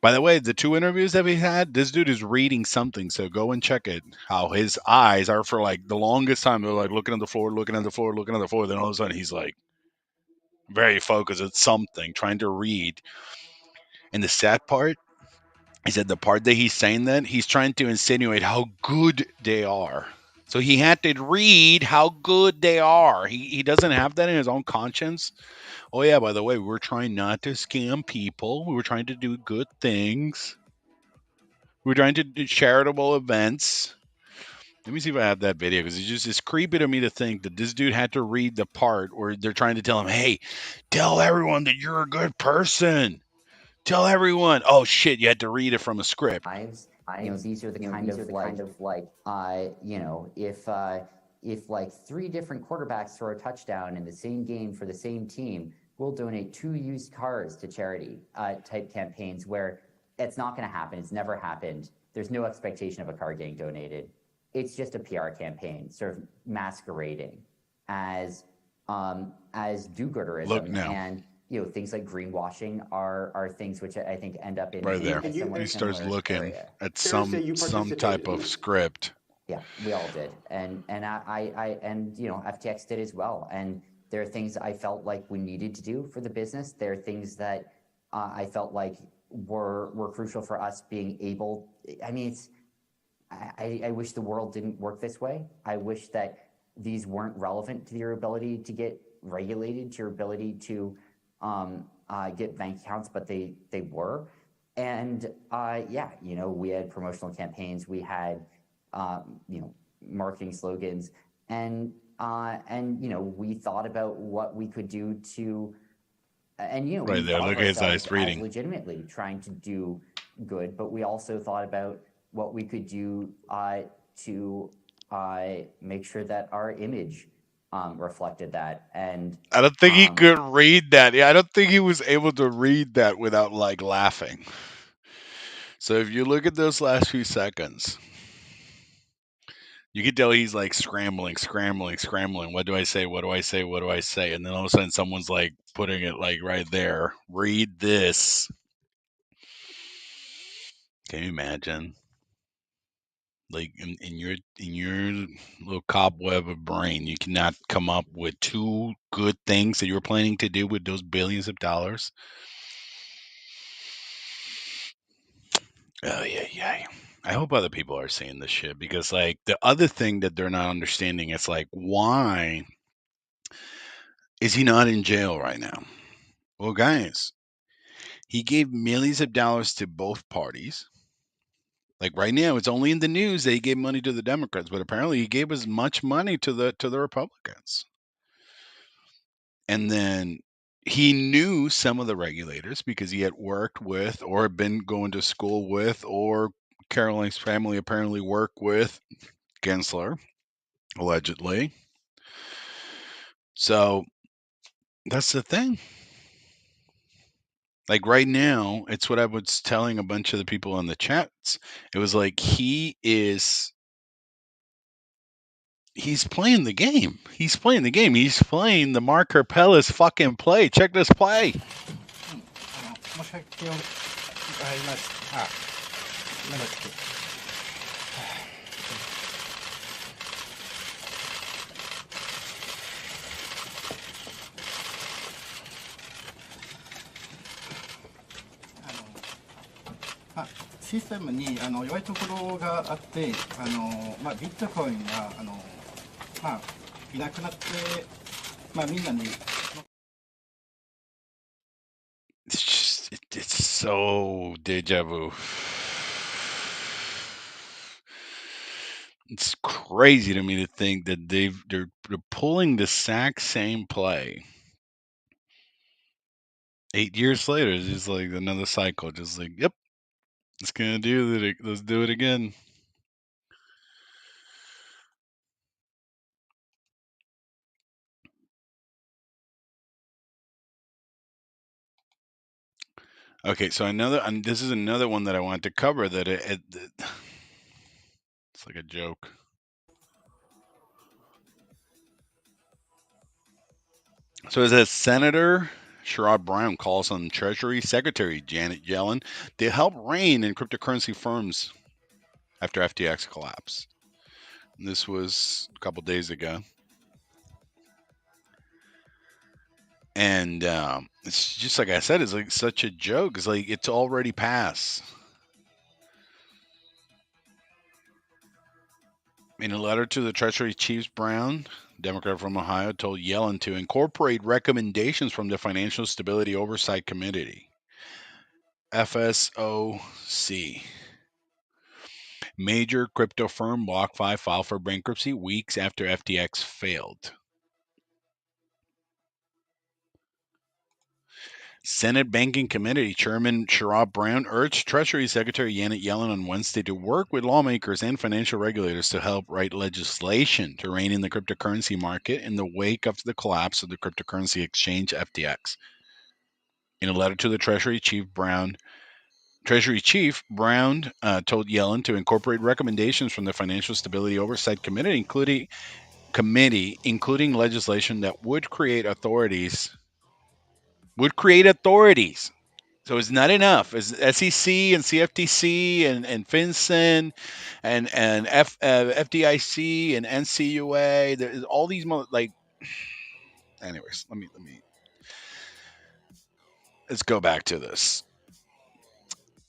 By the way, the 2 interviews that we had, this dude is reading something, so go and check it. How his eyes are for like the longest time. They're like looking at the floor, looking at the floor, looking at the floor. Then all of a sudden he's like very focused at something, trying to read. And the sad part is that the part that he's saying that, he's trying to insinuate how good they are. So he had to read how good they are. He doesn't have that in his own conscience. Oh, yeah, by the way, we're trying not to scam people. We were trying to do good things. We're trying to do charitable events. Let me see if I have that video because it's creepy to me to think that this dude had to read the part where they're trying to tell him, hey, tell everyone that you're a good person. Tell everyone. Oh, shit, you had to read it from a script. Lives. These are the kind of like, if like 3 different quarterbacks throw a touchdown in the same game for the same team, we'll donate 2 used cars to charity type campaigns where it's not going to happen. It's never happened. There's no expectation of a car getting donated. It's just a PR campaign, sort of masquerading as do-gooderism. Look now. And things like greenwashing are things which I think end up in right there. He starts looking area. at some type of script. Yeah, we all did, and I FTX did as well. And there are things I felt like we needed to do for the business. There are things that I felt like were crucial for us being able. I mean, I wish the world didn't work this way. I wish that these weren't relevant to your ability to get regulated, to your ability to get bank accounts, but they were. And we had promotional campaigns, we had marketing slogans, and we thought about what we could do to, right there. Look at his eyes reading. Legitimately trying to do good, but we also thought about what we could do to make sure that our image reflected that. And I don't think he could read that. Yeah, I don't think he was able to read that without like laughing. So if you look at those last few seconds, you can tell he's like scrambling. What do I say? What do I say? What do I say? And then all of a sudden someone's like putting it like right there. Read this. Can you imagine? Like in your little cobweb of brain, you cannot come up with 2 good things that you're planning to do with those billions of dollars. Oh yeah. I hope other people are seeing this shit because like the other thing that they're not understanding is like why is he not in jail right now? Well, guys, he gave millions of dollars to both parties. Like right now, it's only in the news that he gave money to the Democrats, but apparently he gave as much money to the Republicans. And then he knew some of the regulators because he had worked with or had been going to school with, or Caroline's family apparently worked with Gensler, allegedly. So that's the thing. Like right now, it's what I was telling a bunch of the people in the chats. It was like he's playing the game. He's playing the game. He's playing the Mark Herpelis fucking play. Check this play. 申し訳を伺います。なんだっけ。システムに弱いところがあって、ビットコインがいなくなって、みんなに。It's so deja vu. It's crazy to me to think that they're pulling the exact same play 8 years later. It's just like another cycle. Just like, yep, it's gonna do it. Let's do it again. Okay, so and this is another one that I wanted to cover. That it's like a joke. So it says Senator Sherrod Brown calls on Treasury Secretary Janet Yellen to help rein in cryptocurrency firms after FTX collapsed. And this was a couple days ago. And it's just like I said, it's like such a joke. It's like it's already passed. In a letter to the Treasury Chief, Brown, Democrat from Ohio, told Yellen to incorporate recommendations from the Financial Stability Oversight Committee, FSOC. Major crypto firm BlockFi filed for bankruptcy weeks after FTX failed. Senate Banking Committee Chairman Sherrod Brown urged Treasury Secretary Janet Yellen on Wednesday to work with lawmakers and financial regulators to help write legislation to rein in the cryptocurrency market in the wake of the collapse of the cryptocurrency exchange FTX. In a letter to the Treasury Chief, Brown told Yellen to incorporate recommendations from the Financial Stability Oversight Committee, including legislation that would create authorities. So it's not enough. It's SEC and CFTC and FinCEN and FDIC and NCUA. There's all these like. Anyways, let's go back to this.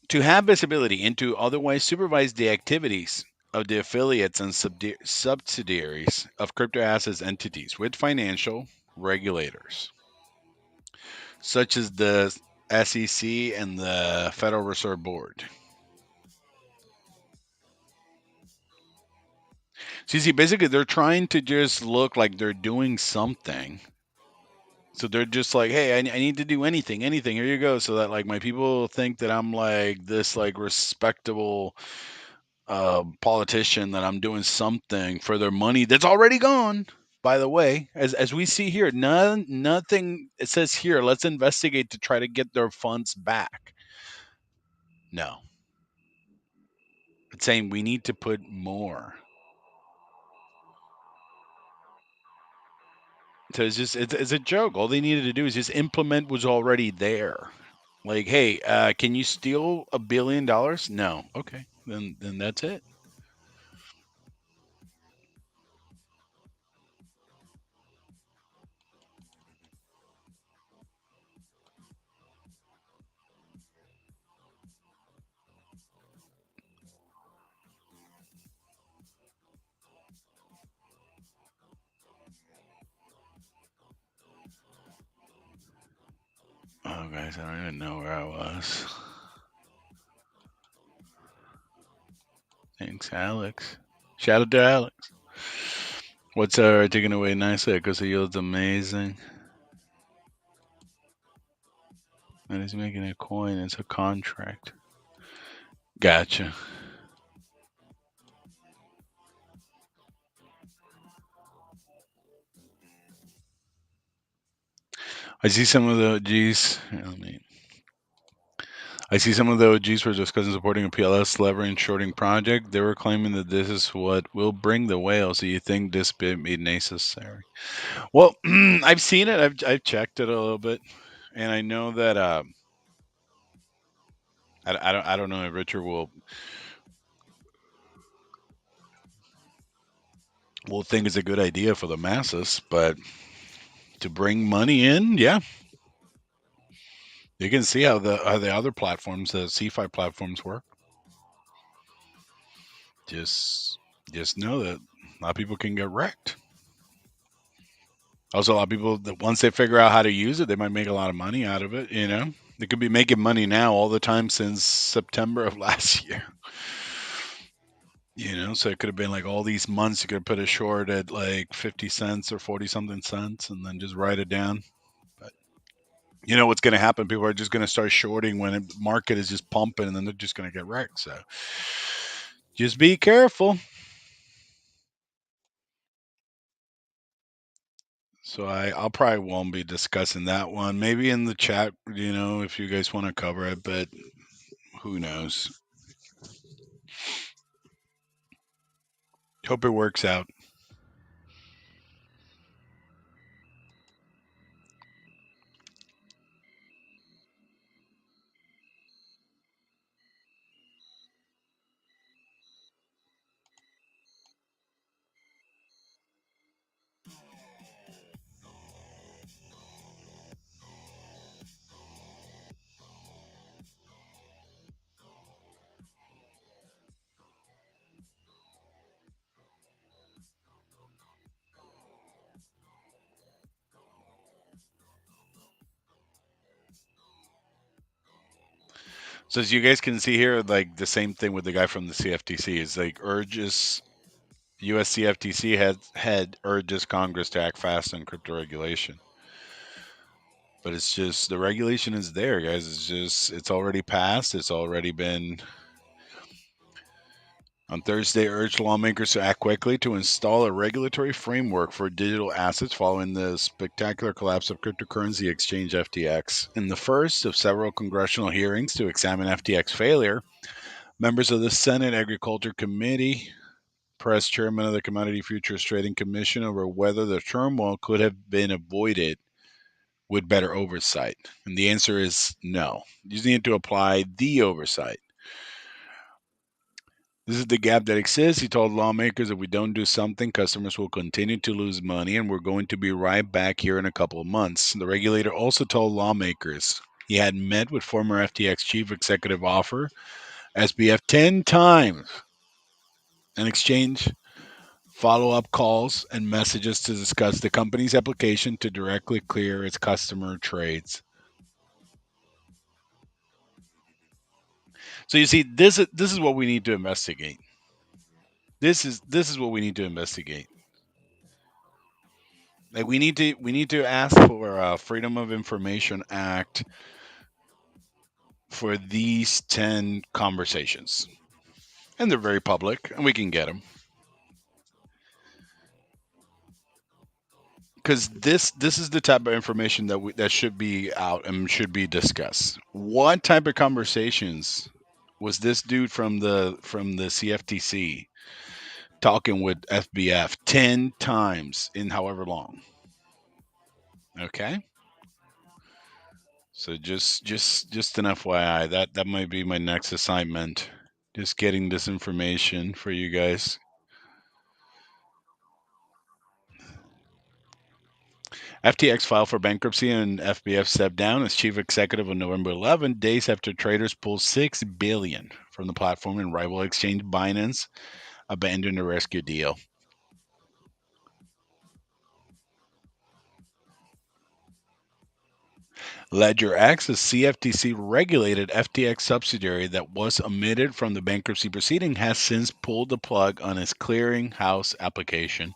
To have visibility into otherwise supervise the activities of the affiliates and subsidiaries of crypto assets entities with financial regulators, such as the SEC and the Federal Reserve Board. So you see, basically, they're trying to just look like they're doing something. So they're just like, hey, I need to do anything. Here you go. So that like my people think that I'm like this like respectable politician, that I'm doing something for their money that's already gone. By the way, as we see here, nothing. It says here, let's investigate to try to get their funds back. No, it's saying we need to put more. So it's a joke. All they needed to do is just implement what's already there. Like, hey, can you steal $1 billion? No. Okay, then that's it. Oh, guys, I don't even know where I was. Thanks, Alex. Shout out to Alex. What's taken away nicely because the yield's amazing. And he's making a coin. It's a contract. Gotcha. I see some of the OGs. I see some of the OGs were discussing supporting a PLS levering shorting project. They were claiming that this is what will bring the whale. So you think this bit made necessary? Well, I've seen it. I've checked it a little bit, and I know that I don't know if Richard will think it's a good idea for the masses, but to bring money in, yeah. You can see how the other platforms, the CFI platforms, work. Just know that a lot of people can get wrecked. Also, a lot of people that once they figure out how to use it, they might make a lot of money out of it. You know, they could be making money now all the time since September of last year. So it could have been like all these months you could put a short at like 50 cents or 40 something cents and then just write it down. But you know what's going to happen? People are just going to start shorting when the market is just pumping and then they're just going to get wrecked. So just be careful. So I'll probably won't be discussing that one. Maybe in the chat, if you guys want to cover it, but who knows? Hope it works out. So as you guys can see here, like the same thing with the guy from the CFTC is like urges US CFTC head urges Congress to act fast on crypto regulation. But it's just the regulation is there, guys. It's already passed. It's already been on Thursday urged lawmakers to act quickly to install a regulatory framework for digital assets following the spectacular collapse of cryptocurrency exchange FTX. In the first of several congressional hearings to examine FTX failure, members of the Senate Agriculture Committee pressed Chairman of the Commodity Futures Trading Commission over whether the turmoil could have been avoided with better oversight. And the answer is no. You just need to apply the oversight. This is the gap that exists. He told lawmakers if we don't do something, customers will continue to lose money, and we're going to be right back here in a couple of months. The regulator also told lawmakers he had met with former FTX chief executive officer, SBF, 10 times and exchanged follow up calls and messages to discuss the company's application to directly clear its customer trades. So you see, this is what we need to investigate. This is what we need to investigate. Like we need to ask for a Freedom of Information Act for these 10 conversations, and they're very public, and we can get them because this is the type of information that should be out and should be discussed. What type of conversations was this dude from the CFTC talking with FBF 10 times in however long? Okay. So just an FYI, that might be my next assignment. Just getting this information for you guys. FTX filed for bankruptcy and FBF stepped down as chief executive on November 11, days after traders pulled $6 billion from the platform and rival exchange Binance abandoned the rescue deal. LedgerX, a CFTC regulated FTX subsidiary that was omitted from the bankruptcy proceeding, has since pulled the plug on its clearinghouse application.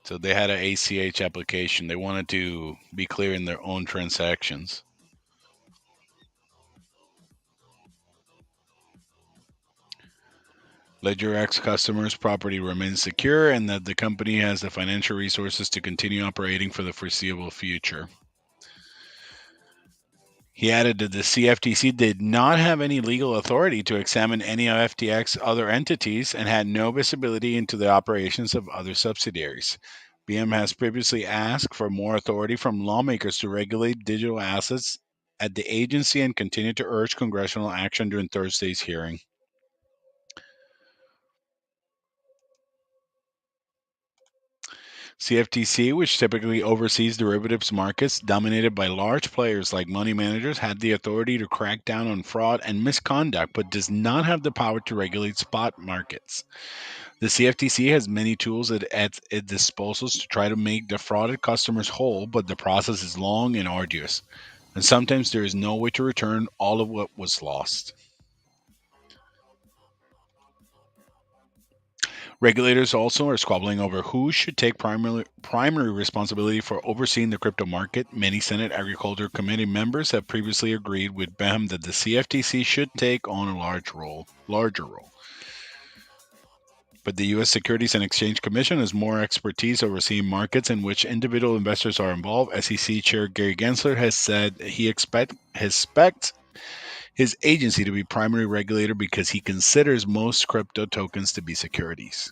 So they had an ACH application. They wanted to be clearing their own transactions. LedgerX customers' property remains secure and that the company has the financial resources to continue operating for the foreseeable future. He added that the CFTC did not have any legal authority to examine any of FTX's other entities and had no visibility into the operations of other subsidiaries. BM has previously asked for more authority from lawmakers to regulate digital assets at the agency and continued to urge congressional action during Thursday's hearing. CFTC, which typically oversees derivatives markets dominated by large players like money managers, had the authority to crack down on fraud and misconduct, but does not have the power to regulate spot markets. The CFTC has many tools at its disposal to try to make defrauded customers whole, but the process is long and arduous, and sometimes there is no way to return all of what was lost. Regulators also are squabbling over who should take primary responsibility for overseeing the crypto market. Many Senate Agriculture Committee members have previously agreed with BEM that the CFTC should take on a larger role. But the U.S. Securities and Exchange Commission has more expertise overseeing markets in which individual investors are involved. SEC Chair Gary Gensler has said he expects his agency to be primary regulator because he considers most crypto tokens to be securities.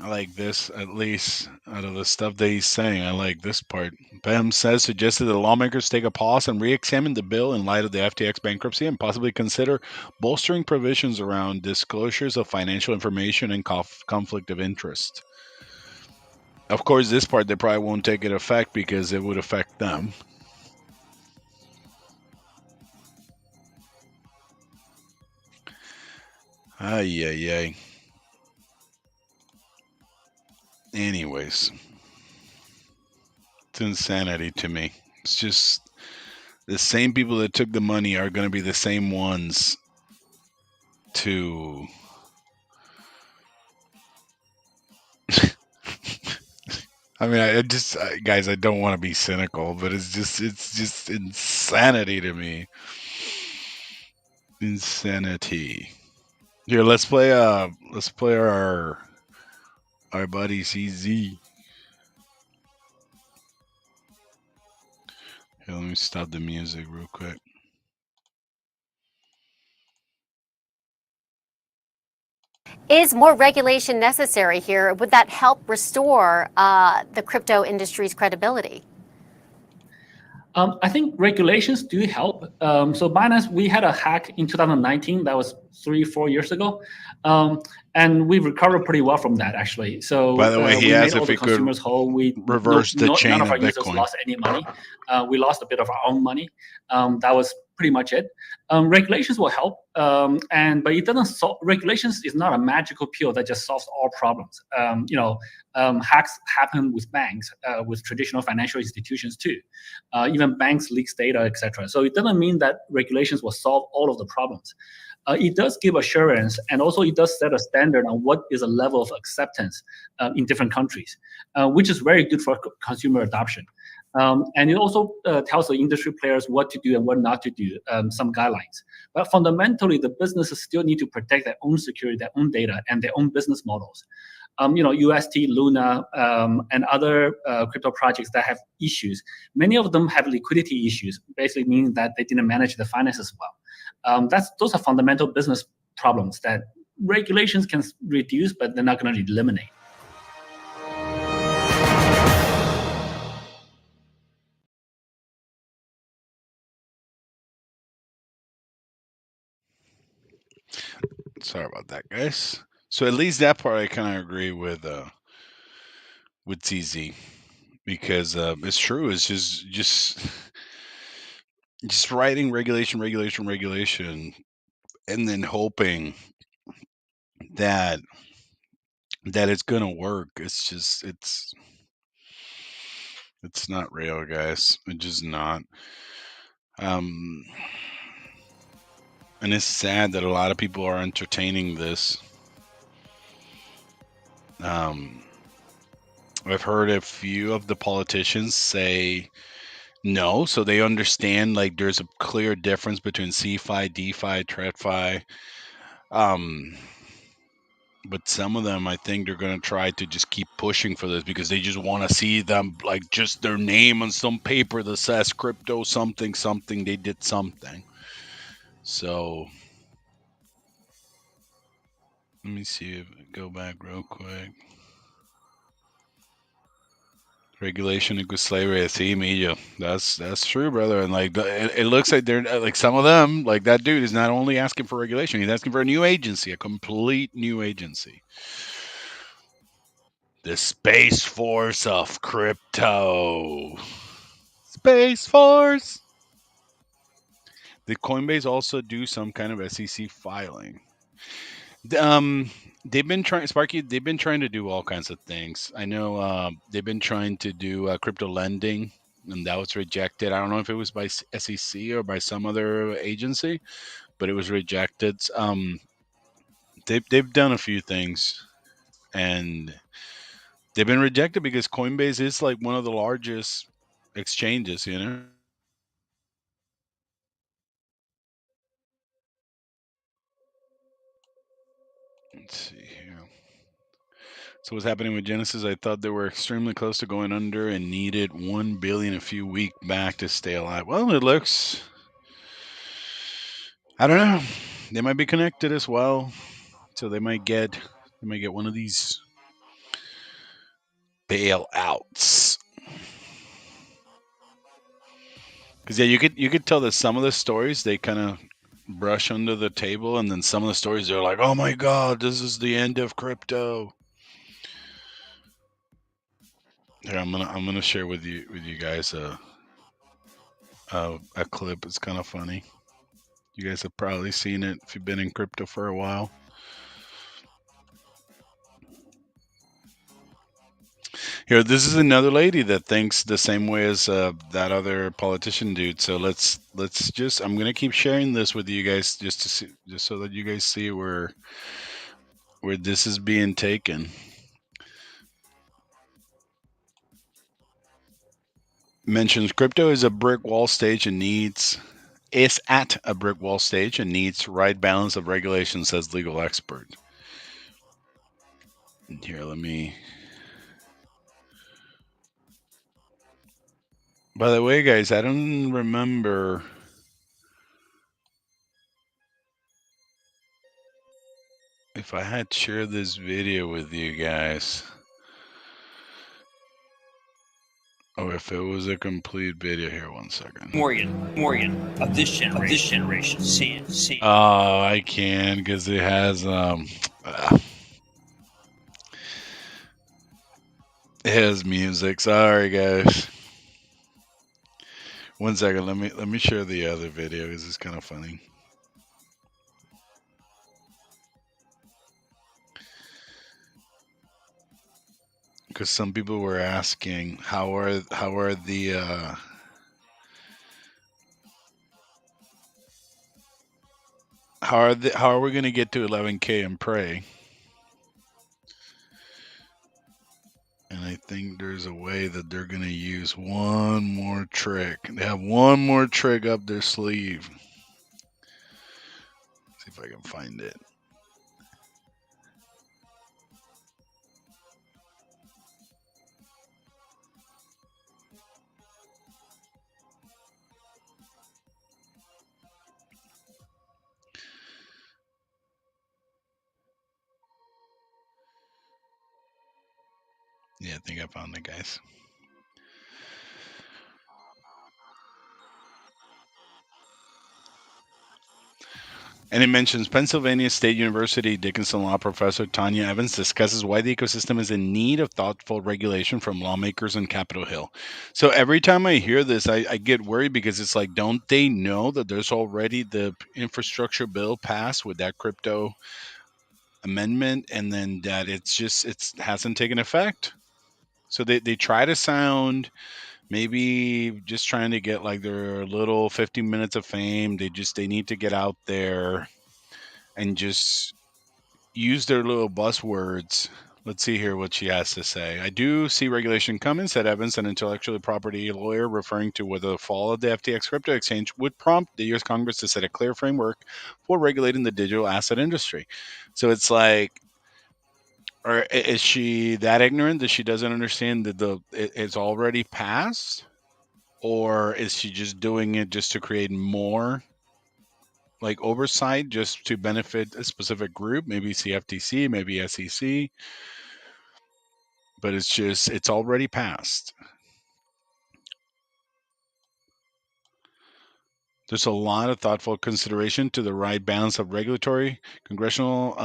I like this, at least out of the stuff that he's saying. I like this part. Bem says suggested that lawmakers take a pause and re-examine the bill in light of the FTX bankruptcy and possibly consider bolstering provisions around disclosures of financial information and conflict of interest. Of course, this part they probably won't take it effect because it would affect them. Ay, ay, ay. Anyways, it's insanity to me. It's just the same people that took the money are going to be the same ones to I mean, guys, I don't want to be cynical, but it's just insanity to me. Insanity. Here, let's play our buddy CZ. Here, let me stop the music real quick. Is more regulation necessary here? Would that help restore the crypto industry's credibility? I think regulations do help. So Binance, we had a hack in 2019. That was 3-4 years ago, and we recovered pretty well from that, actually. So by the way, he we asked made all if the we could consumers whole. We reverse the chain none of of our users Bitcoin. lost any money. We lost a bit of our own money. That was pretty much it. Regulations will help, but it doesn't solve. Regulations is not a magical pill that just solves all problems. Hacks happen with banks, with traditional financial institutions too. Even banks leaks data, etc. So it doesn't mean that regulations will solve all of the problems. It does give assurance, and also it does set a standard on what is a level of acceptance in different countries, which is very good for consumer adoption. And it also tells the industry players what to do and what not to do, some guidelines. But fundamentally, the businesses still need to protect their own security, their own data, and their own business models. UST, Luna, and other crypto projects that have issues. Many of them have liquidity issues, basically meaning that they didn't manage the finances well. Those are fundamental business problems that regulations can reduce, but they're not going to eliminate. Sorry about that, guys. So at least that part I kind of agree with CZ because it's true. It's just writing regulation, and then hoping that it's gonna work. It's not real, guys. It's just not. And it's sad that a lot of people are entertaining this. I've heard a few of the politicians say no, so they understand like there's a clear difference between CFI, DeFi, TradFi. But some of them, I think they're going to try to just keep pushing for this because they just want to see them like just their name on some paper that says crypto something, they did something. So let me see if I go back real quick. Regulation equals slavery. See, media. That's true, brother. And like it looks like they're like some of them, like that dude is not only asking for regulation, he's asking for a new agency, a complete new agency. The Space Force of Crypto. Space Force. Did Coinbase also do some kind of SEC filing? Um, they've been trying, Sparky. They've been trying to do all kinds of things. I know they've been trying to do crypto lending, and that was rejected. I don't know if it was by SEC or by some other agency, but it was rejected. They've done a few things, and they've been rejected because Coinbase is like one of the largest exchanges. You know. Let's see here. So what's happening with Genesis? I thought they were extremely close to going under and needed 1 billion a few weeks back to stay alive. Well, it looks. I don't know. They might be connected as well, so they might get one of these bailouts. Because yeah, you could tell that some of the stories they kind of brush under the table, and then some of the stories they're like, "Oh my God, this is the end of crypto." Here, I'm gonna share with you guys a clip. It's kind of funny. You guys have probably seen it if you've been in crypto for a while. Here, this is another lady that thinks the same way as that other politician dude. So let's just. I'm gonna keep sharing this with you guys just to see, just so that you guys see where this is being taken. Mentions crypto is a brick wall stage and needs is at a brick wall stage and needs right balance of regulation, says legal expert. Here, let me. By the way, guys, I don't remember if I had shared this video with you guys. Oh, if it was a complete video. Here, 1 second. Morgan of this generation. See. Oh, I can because it has it has music. Sorry, guys. 1 second. Let me share the other video because it's kind of funny. Because some people were asking how are the how are we going to get to 11K and pray? And I think there's a way that they're going to use one more trick. They have one more trick up their sleeve. See if I can find it. Yeah, I think I found it, guys. And it mentions Pennsylvania State University Dickinson Law professor Tanya Evans discusses why the ecosystem is in need of thoughtful regulation from lawmakers on Capitol Hill. So every time I hear this, I get worried because it's like, don't they know that there's already the infrastructure bill passed with that crypto amendment, and then that it hasn't taken effect? So they try to sound maybe just trying to get like their little 15 minutes of fame. They need to get out there and just use their little buzzwords. Let's see here what she has to say. I do see regulation coming, said Evans, an intellectual property lawyer, referring to whether the fall of the FTX crypto exchange would prompt the U.S. Congress to set a clear framework for regulating the digital asset industry. So it's like, or is she that ignorant that she doesn't understand that it's already passed? Or is she just doing it just to create more like oversight just to benefit a specific group, maybe CFTC, maybe SEC, but it's already passed. There's a lot of thoughtful consideration to the right balance of regulatory, congressional,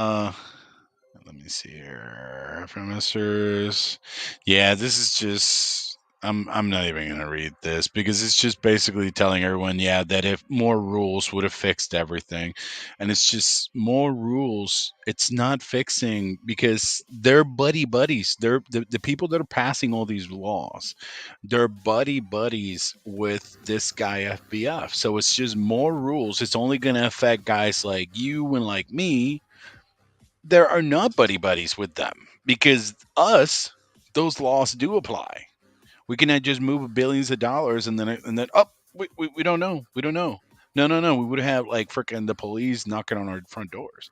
let me see here, prime ministers. Yeah, this is just, I'm not even gonna read this because it's just basically telling everyone, yeah, that if more rules would have fixed everything, and it's just more rules. It's not fixing because they're buddies. They're the people that are passing all these laws. They're buddies with this guy FBF. So it's just more rules. It's only gonna affect guys like you and like me. There are not buddies with them because us, those laws do apply. We cannot just move billions of dollars and then we don't know. We don't know. No. We would have like freaking the police knocking on our front doors.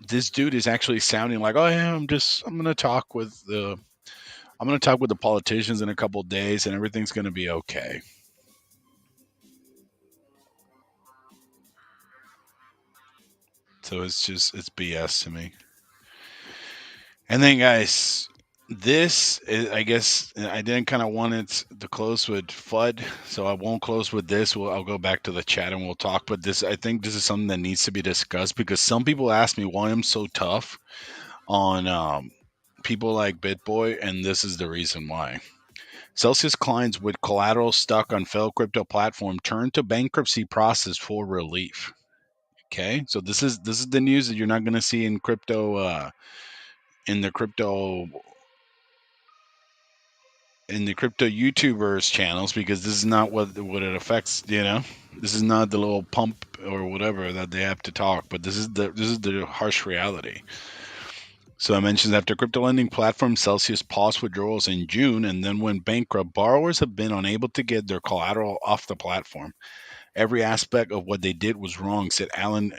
This dude is actually sounding like, oh yeah, I'm gonna talk with the politicians in a couple of days and everything's gonna be okay. So it's BS to me. And then guys, this is, I guess I didn't kind of want it to close with FUD, so I won't close with this. I'll go back to the chat and we'll talk. But I think this is something that needs to be discussed because some people ask me why I'm so tough on people like BitBoy, and this is the reason why. Celsius clients with collateral stuck on failed crypto platform turn to bankruptcy process for relief. Okay, so this is the news that you're not going to see in crypto. In the crypto YouTubers channels because this is not what it affects. This is not the little pump or whatever that they have to talk, but this is the harsh reality. So I mentioned after crypto lending platform Celsius paused withdrawals in June and then went bankrupt, borrowers have been unable to get their collateral off the platform. Every aspect of what they did was wrong, said Alan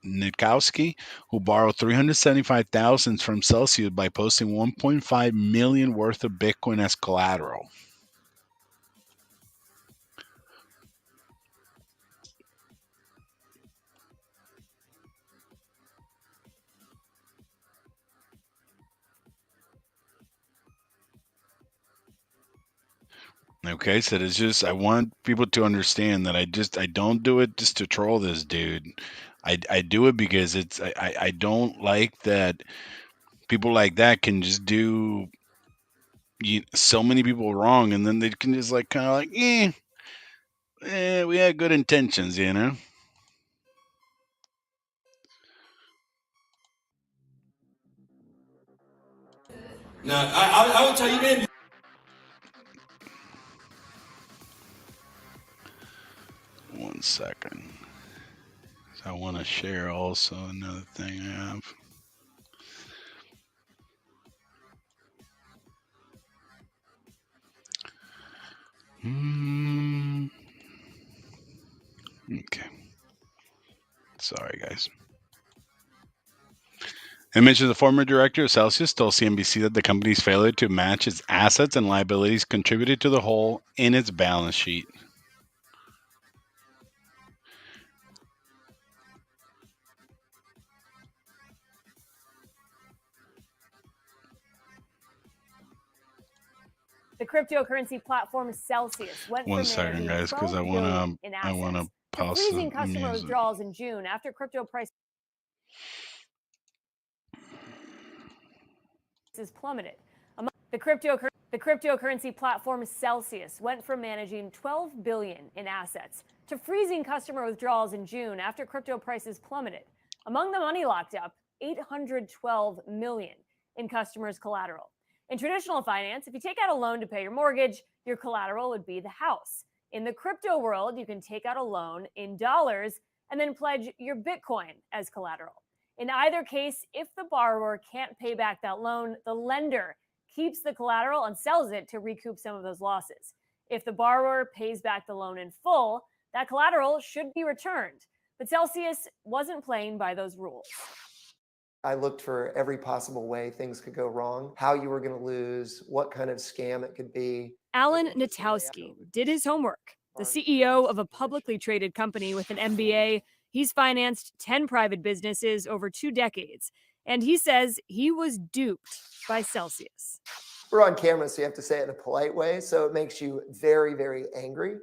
Nitkowski, who borrowed $375,000 from Celsius by posting $1.5 million worth of Bitcoin as collateral. Okay, so it's just I want people to understand that I don't do it just to troll this dude. I do it because I don't like that people like that can just do so many people wrong and then they can just like kind of like we had good intentions, No, I will tell you, man. One second. I want to share also another thing I have. Okay. Sorry, guys. I mentioned the former director of Celsius told CNBC that the company's failure to match its assets and liabilities contributed to the hole in its balance sheet. The cryptocurrency platform Celsius went One from second, guys, because I want to pause freezing customer withdrawals in June after crypto prices plummeted. The cryptocurrency platform Celsius went from managing $12 billion in assets to freezing customer withdrawals in June after crypto prices plummeted. Among the money locked up, $812 million in customers' collateral. In traditional finance, if you take out a loan to pay your mortgage, your collateral would be the house. In the crypto world, you can take out a loan in dollars and then pledge your Bitcoin as collateral. In either case, if the borrower can't pay back that loan, the lender keeps the collateral and sells it to recoup some of those losses. If the borrower pays back the loan in full, that collateral should be returned. But Celsius wasn't playing by those rules. I looked for every possible way things could go wrong, how you were going to lose, what kind of scam it could be. Alan Nitkowski did his homework. The CEO of a publicly traded company with an MBA, he's financed 10 private businesses over 2 decades. And he says he was duped by Celsius. We're on camera, so you have to say it in a polite way. So it makes you very, very angry.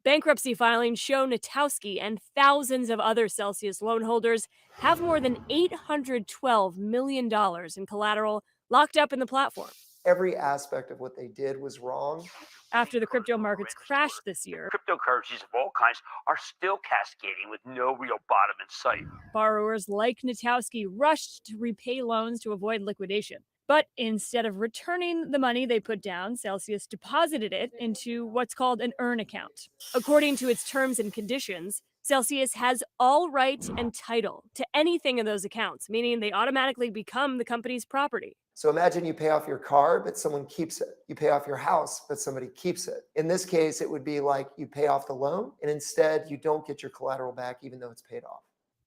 Bankruptcy filings show Nitkowski and thousands of other Celsius loan holders have more than $812 million in collateral locked up in the platform. Every aspect of what they did was wrong. After the crypto markets crashed this year, Cryptocurrencies of all kinds are still cascading with no real bottom in sight. borrowers like Natowski rushed to repay loans to avoid liquidation. But instead of returning the money they put down, Celsius deposited it into what's called an earn account. According to its terms and conditions, Celsius has all right and title to anything in those accounts, meaning they automatically become the company's property. So imagine you pay off your car, but someone keeps it. You pay off your house, but somebody keeps it. In this case, it would be like you pay off the loan, and instead you don't get your collateral back, even though it's paid off.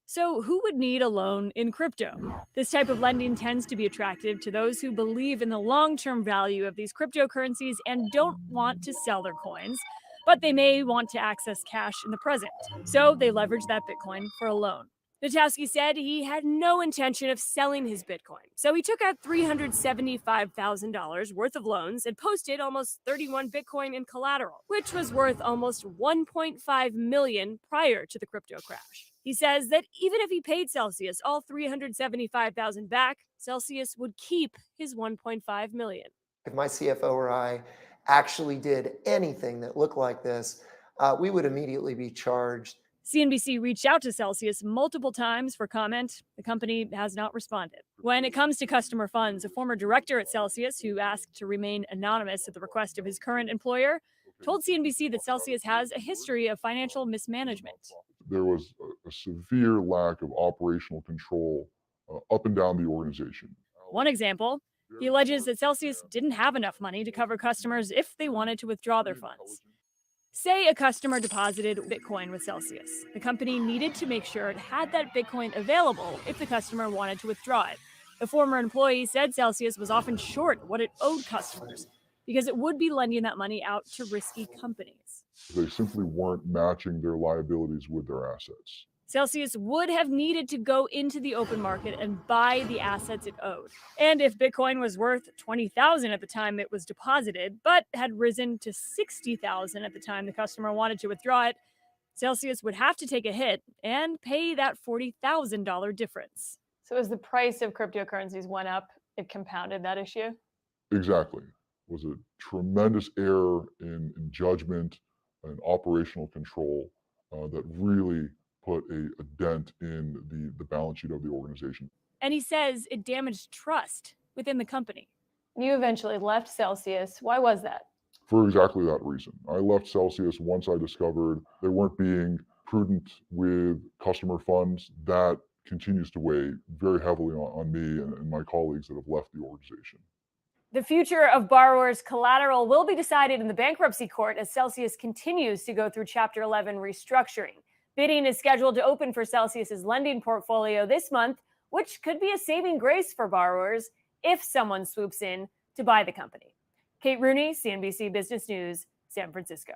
So, who would need a loan in crypto? This type of lending tends to be attractive to those who believe in the long term value of these cryptocurrencies and don't want to sell their coins, but they may want to access cash in the present. So, they leverage that Bitcoin for a loan. Natowski said he had no intention of selling his Bitcoin, so he took out $375,000 worth of loans and posted almost 31 Bitcoin in collateral, which was worth almost $1.5 million prior to the crypto crash. He says that even if he paid Celsius all $375,000 back, Celsius would keep his $1.5 million. If my CFO or I actually did anything that looked like this, we would immediately be charged. CNBC reached out to Celsius multiple times for comment. The company has not responded. When it comes to customer funds, a former director at Celsius, who asked to remain anonymous at the request of his current employer, told CNBC that Celsius has a history of financial mismanagement. There was a severe lack of operational control up and down the organization. One example, he alleges that Celsius didn't have enough money to cover customers if they wanted to withdraw their funds. Say a customer deposited Bitcoin with Celsius. The company needed to make sure it had that Bitcoin available if the customer wanted to withdraw it. The former employee said Celsius was often short what it owed customers because it would be lending that money out to risky companies. They simply weren't matching their liabilities with their assets. Celsius would have needed to go into the open market and buy the assets it owed. And if Bitcoin was worth $20,000 at the time it was deposited, but had risen to $60,000 at the time the customer wanted to withdraw it, Celsius would have to take a hit and pay that $40,000 difference. So as the price of cryptocurrencies went up, it compounded that issue? Exactly. It was a tremendous error in judgment and operational control that really put a dent in the balance sheet of the organization. And he says it damaged trust within the company. You eventually left Celsius. Why was that? For exactly that reason. I left Celsius once I discovered they weren't being prudent with customer funds. That continues to weigh very heavily on me and my colleagues that have left the organization. The future of borrowers' collateral will be decided in the bankruptcy court as Celsius continues to go through Chapter 11 restructuring. Bidding is scheduled to open for Celsius's lending portfolio this month, which could be a saving grace for borrowers if someone swoops in to buy the company. Kate Rooney, CNBC Business News, San Francisco.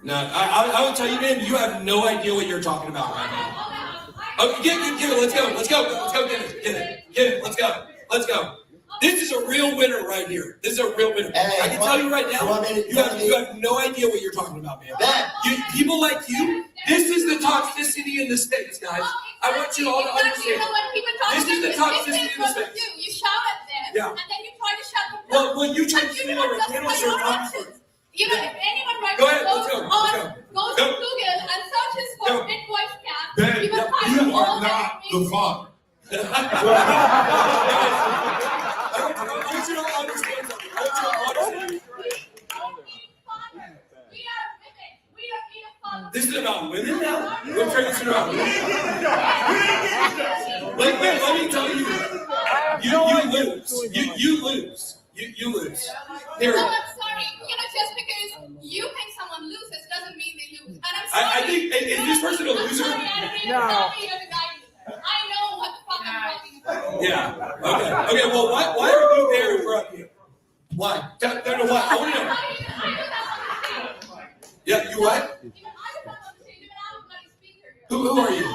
No, I would tell you, man, you have no idea what you're talking about right now. Okay, give it, let's go, get it, let's go. This is a real winner right here. This is a real winner. Hey, I can tell you right now, you have no idea what you're talking about, man. People like you, this is the toxicity in the States, guys. I want you all to understand. This is the toxicity in the States. You shout at them, yeah. And then you try to shut them down. Well, when you try to steal our panels are coming. You know, if anyone right go ahead, now let's go. Goes to Google and searches for Bitcoin scam, you will find you all are not the father. I want you to understand something. This is about women now? What this is about women? Let me tell you, you lose. You lose. No, I'm sorry. You know, just because you think someone loses doesn't mean they lose. And I'm sorry. I think, is this person a loser? No. I know what the fuck I'm talking about. Yeah. Okay. Well, why are you there and we're up here? Why? No, what? I want to know. Yeah, you what? Who are you?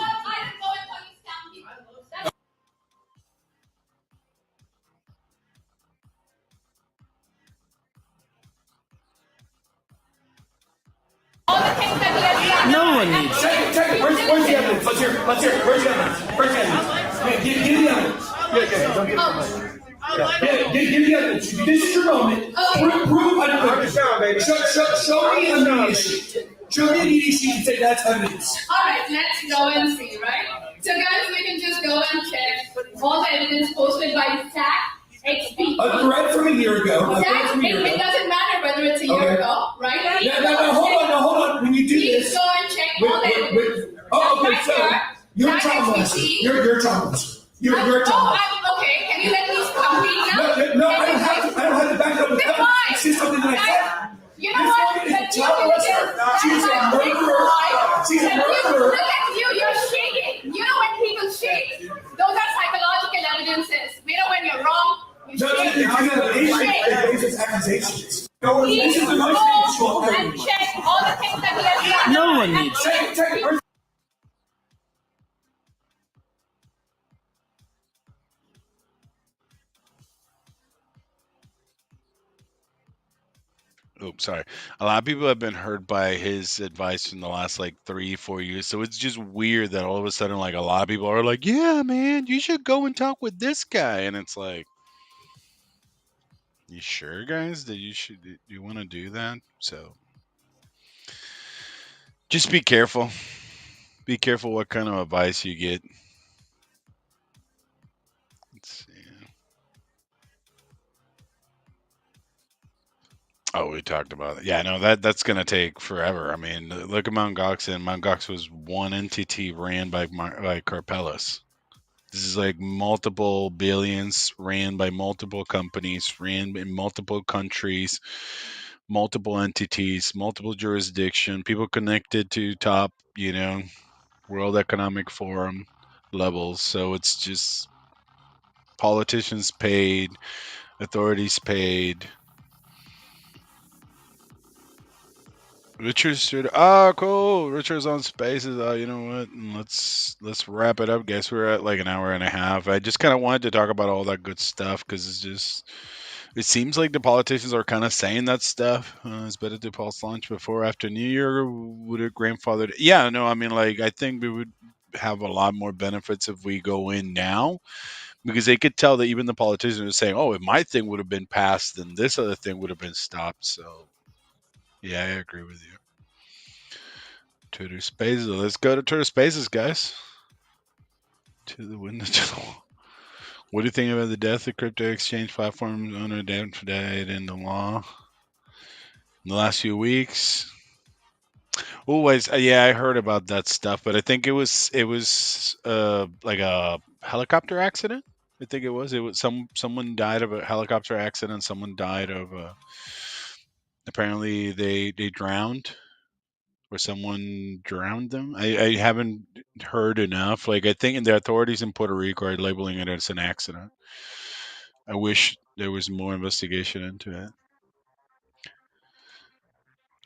No one needs. Check it. Where's the evidence? Let's hear it. Where's the evidence? Give the evidence. Don't give the evidence. This is your moment. Prove. Show me an EDC. Show me an EDC and say that's evidence. All right, let's go and see, right? So guys, we can just go and check all the evidence posted by Stack XP. A thread from a year ago. It doesn't matter whether it's a year ago, right? No, hold on. When you do Please this. go and check all the evidence. Okay, so you're a trauma molester. You're a trauma molester. You're a trauma molester. Okay, can you let me complete now? No, I don't have to back up with evidence. It's just something that I said. You know what? She's a murderer. She's a murderer. Look at you, you're shaking. You know when people shake? Those are psychological evidences. We know when you're wrong. You shake. Accusations. This is the most factual and check all the things that we have done. No one needs. Check it. Oops, sorry. A lot of people have been hurt by his advice in the last like 3-4 years. So it's just weird that all of a sudden, like, a lot of people are like, yeah, man, you should go and talk with this guy. And it's like, you sure, guys, that you want to do that? So just be careful. Be careful what kind of advice you get. Let's see. Oh, we talked about it. Yeah, no, that's gonna take forever. I mean, look at Mt. Gox, and Mt. Gox was one entity ran by Carpellis. This is like multiple billions ran by multiple companies, ran in multiple countries, multiple entities, multiple jurisdiction, people connected to top, World Economic Forum levels. So it's just politicians paid, authorities paid. Richard's cool. Richard's on Spaces. You know what? Let's wrap it up, guys. We're at like an hour and a half. I just kind of wanted to talk about all that good stuff because it seems like the politicians are kind of saying that stuff. It's better to pulse launch before after New Year. Would it grandfather? Yeah, no. I mean, like, I think we would have a lot more benefits if we go in now, because they could tell that even the politicians are saying, "Oh, if my thing would have been passed, then this other thing would have been stopped." So. Yeah, I agree with you. Twitter Spaces. Let's go to Twitter Spaces, guys. To the window. What do you think about the death of crypto exchange platforms owner died in the law in the last few weeks? Always, yeah, I heard about that stuff, but I think it was like a helicopter accident. I think it was someone died of a helicopter accident. Someone died of apparently they drowned or someone drowned them. I haven't heard enough. Like I think the authorities in Puerto Rico are labeling it as an accident. I wish there was more investigation into it.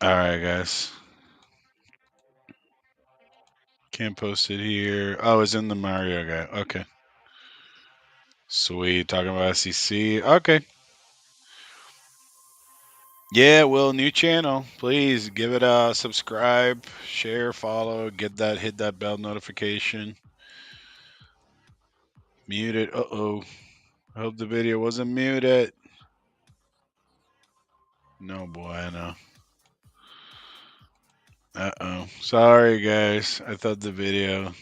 All right, guys. Can't post it here. Oh, it's in the Mario guy. Okay. Sweet. Talking about SEC. Okay. Yeah, well, new channel. Please give it a subscribe, share, follow, hit that bell notification. Mute it. Uh-oh. I hope the video wasn't muted. No bueno. Uh-oh. Sorry, guys. I thought the video.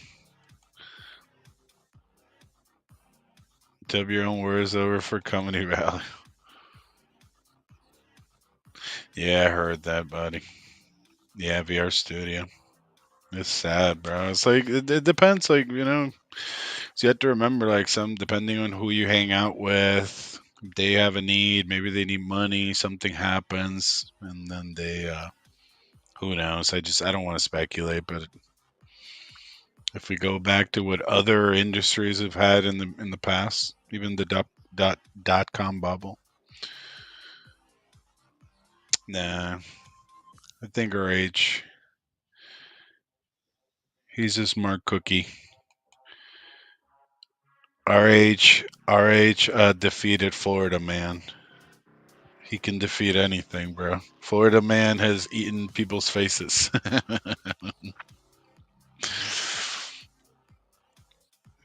Dub your own words over for Comedy Valley. Yeah, I heard that, buddy. Yeah, VR Studio. It's sad, bro. It's like it depends, like so you have to remember, like depending on who you hang out with, they have a need. Maybe they need money. Something happens, and then they who knows? I don't want to speculate, but if we go back to what other industries have had in the past, even the dot com bubble. Nah, I think our age. He's a smart cookie. RH defeated Florida man. He can defeat anything, bro. Florida man has eaten people's faces.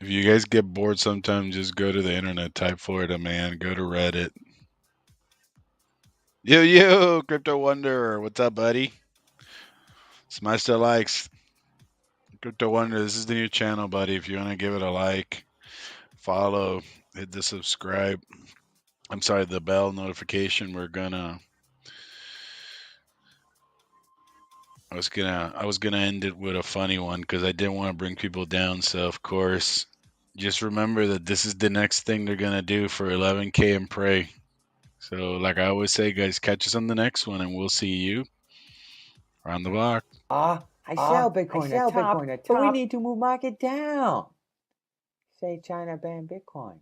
If you guys get bored sometime, just go to the internet, type Florida man, go to Reddit. Yo, Crypto Wonder, what's up, buddy? Smash the likes. Crypto Wonder, this is the new channel, buddy. If you want to give it a like, follow, hit the subscribe. I'm sorry, the bell notification. I was gonna end it with a funny one because I didn't want to bring people down. So of course, just remember that this is the next thing they're gonna do for 11K and pray. So like I always say, guys, catch us on the next one, and we'll see you around the block. I sell Bitcoin at top, but we need to move market down. Say China ban Bitcoin.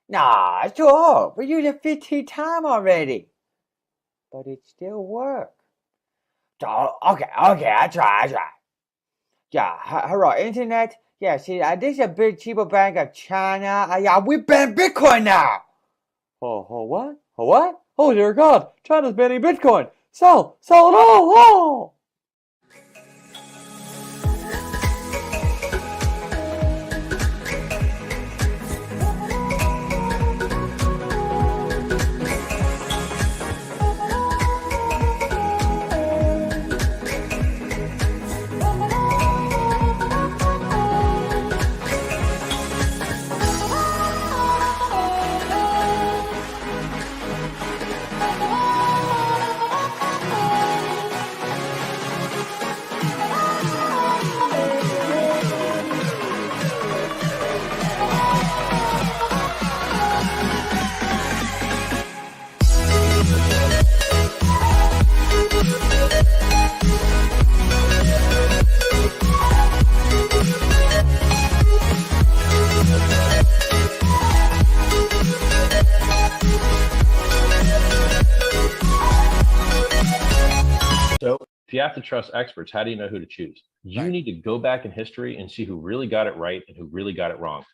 Nah, sure, we used it 15 times already. But it still works. Okay, I try. Yeah, hello, internet. Yeah, see, this is a big cheaper bank of China. Yeah, we ban Bitcoin now. What? Oh, dear God, China's banning Bitcoin. Sell it all. So if you have to trust experts, how do you know who to choose? You need to go back in history and see who really got it right and who really got it wrong.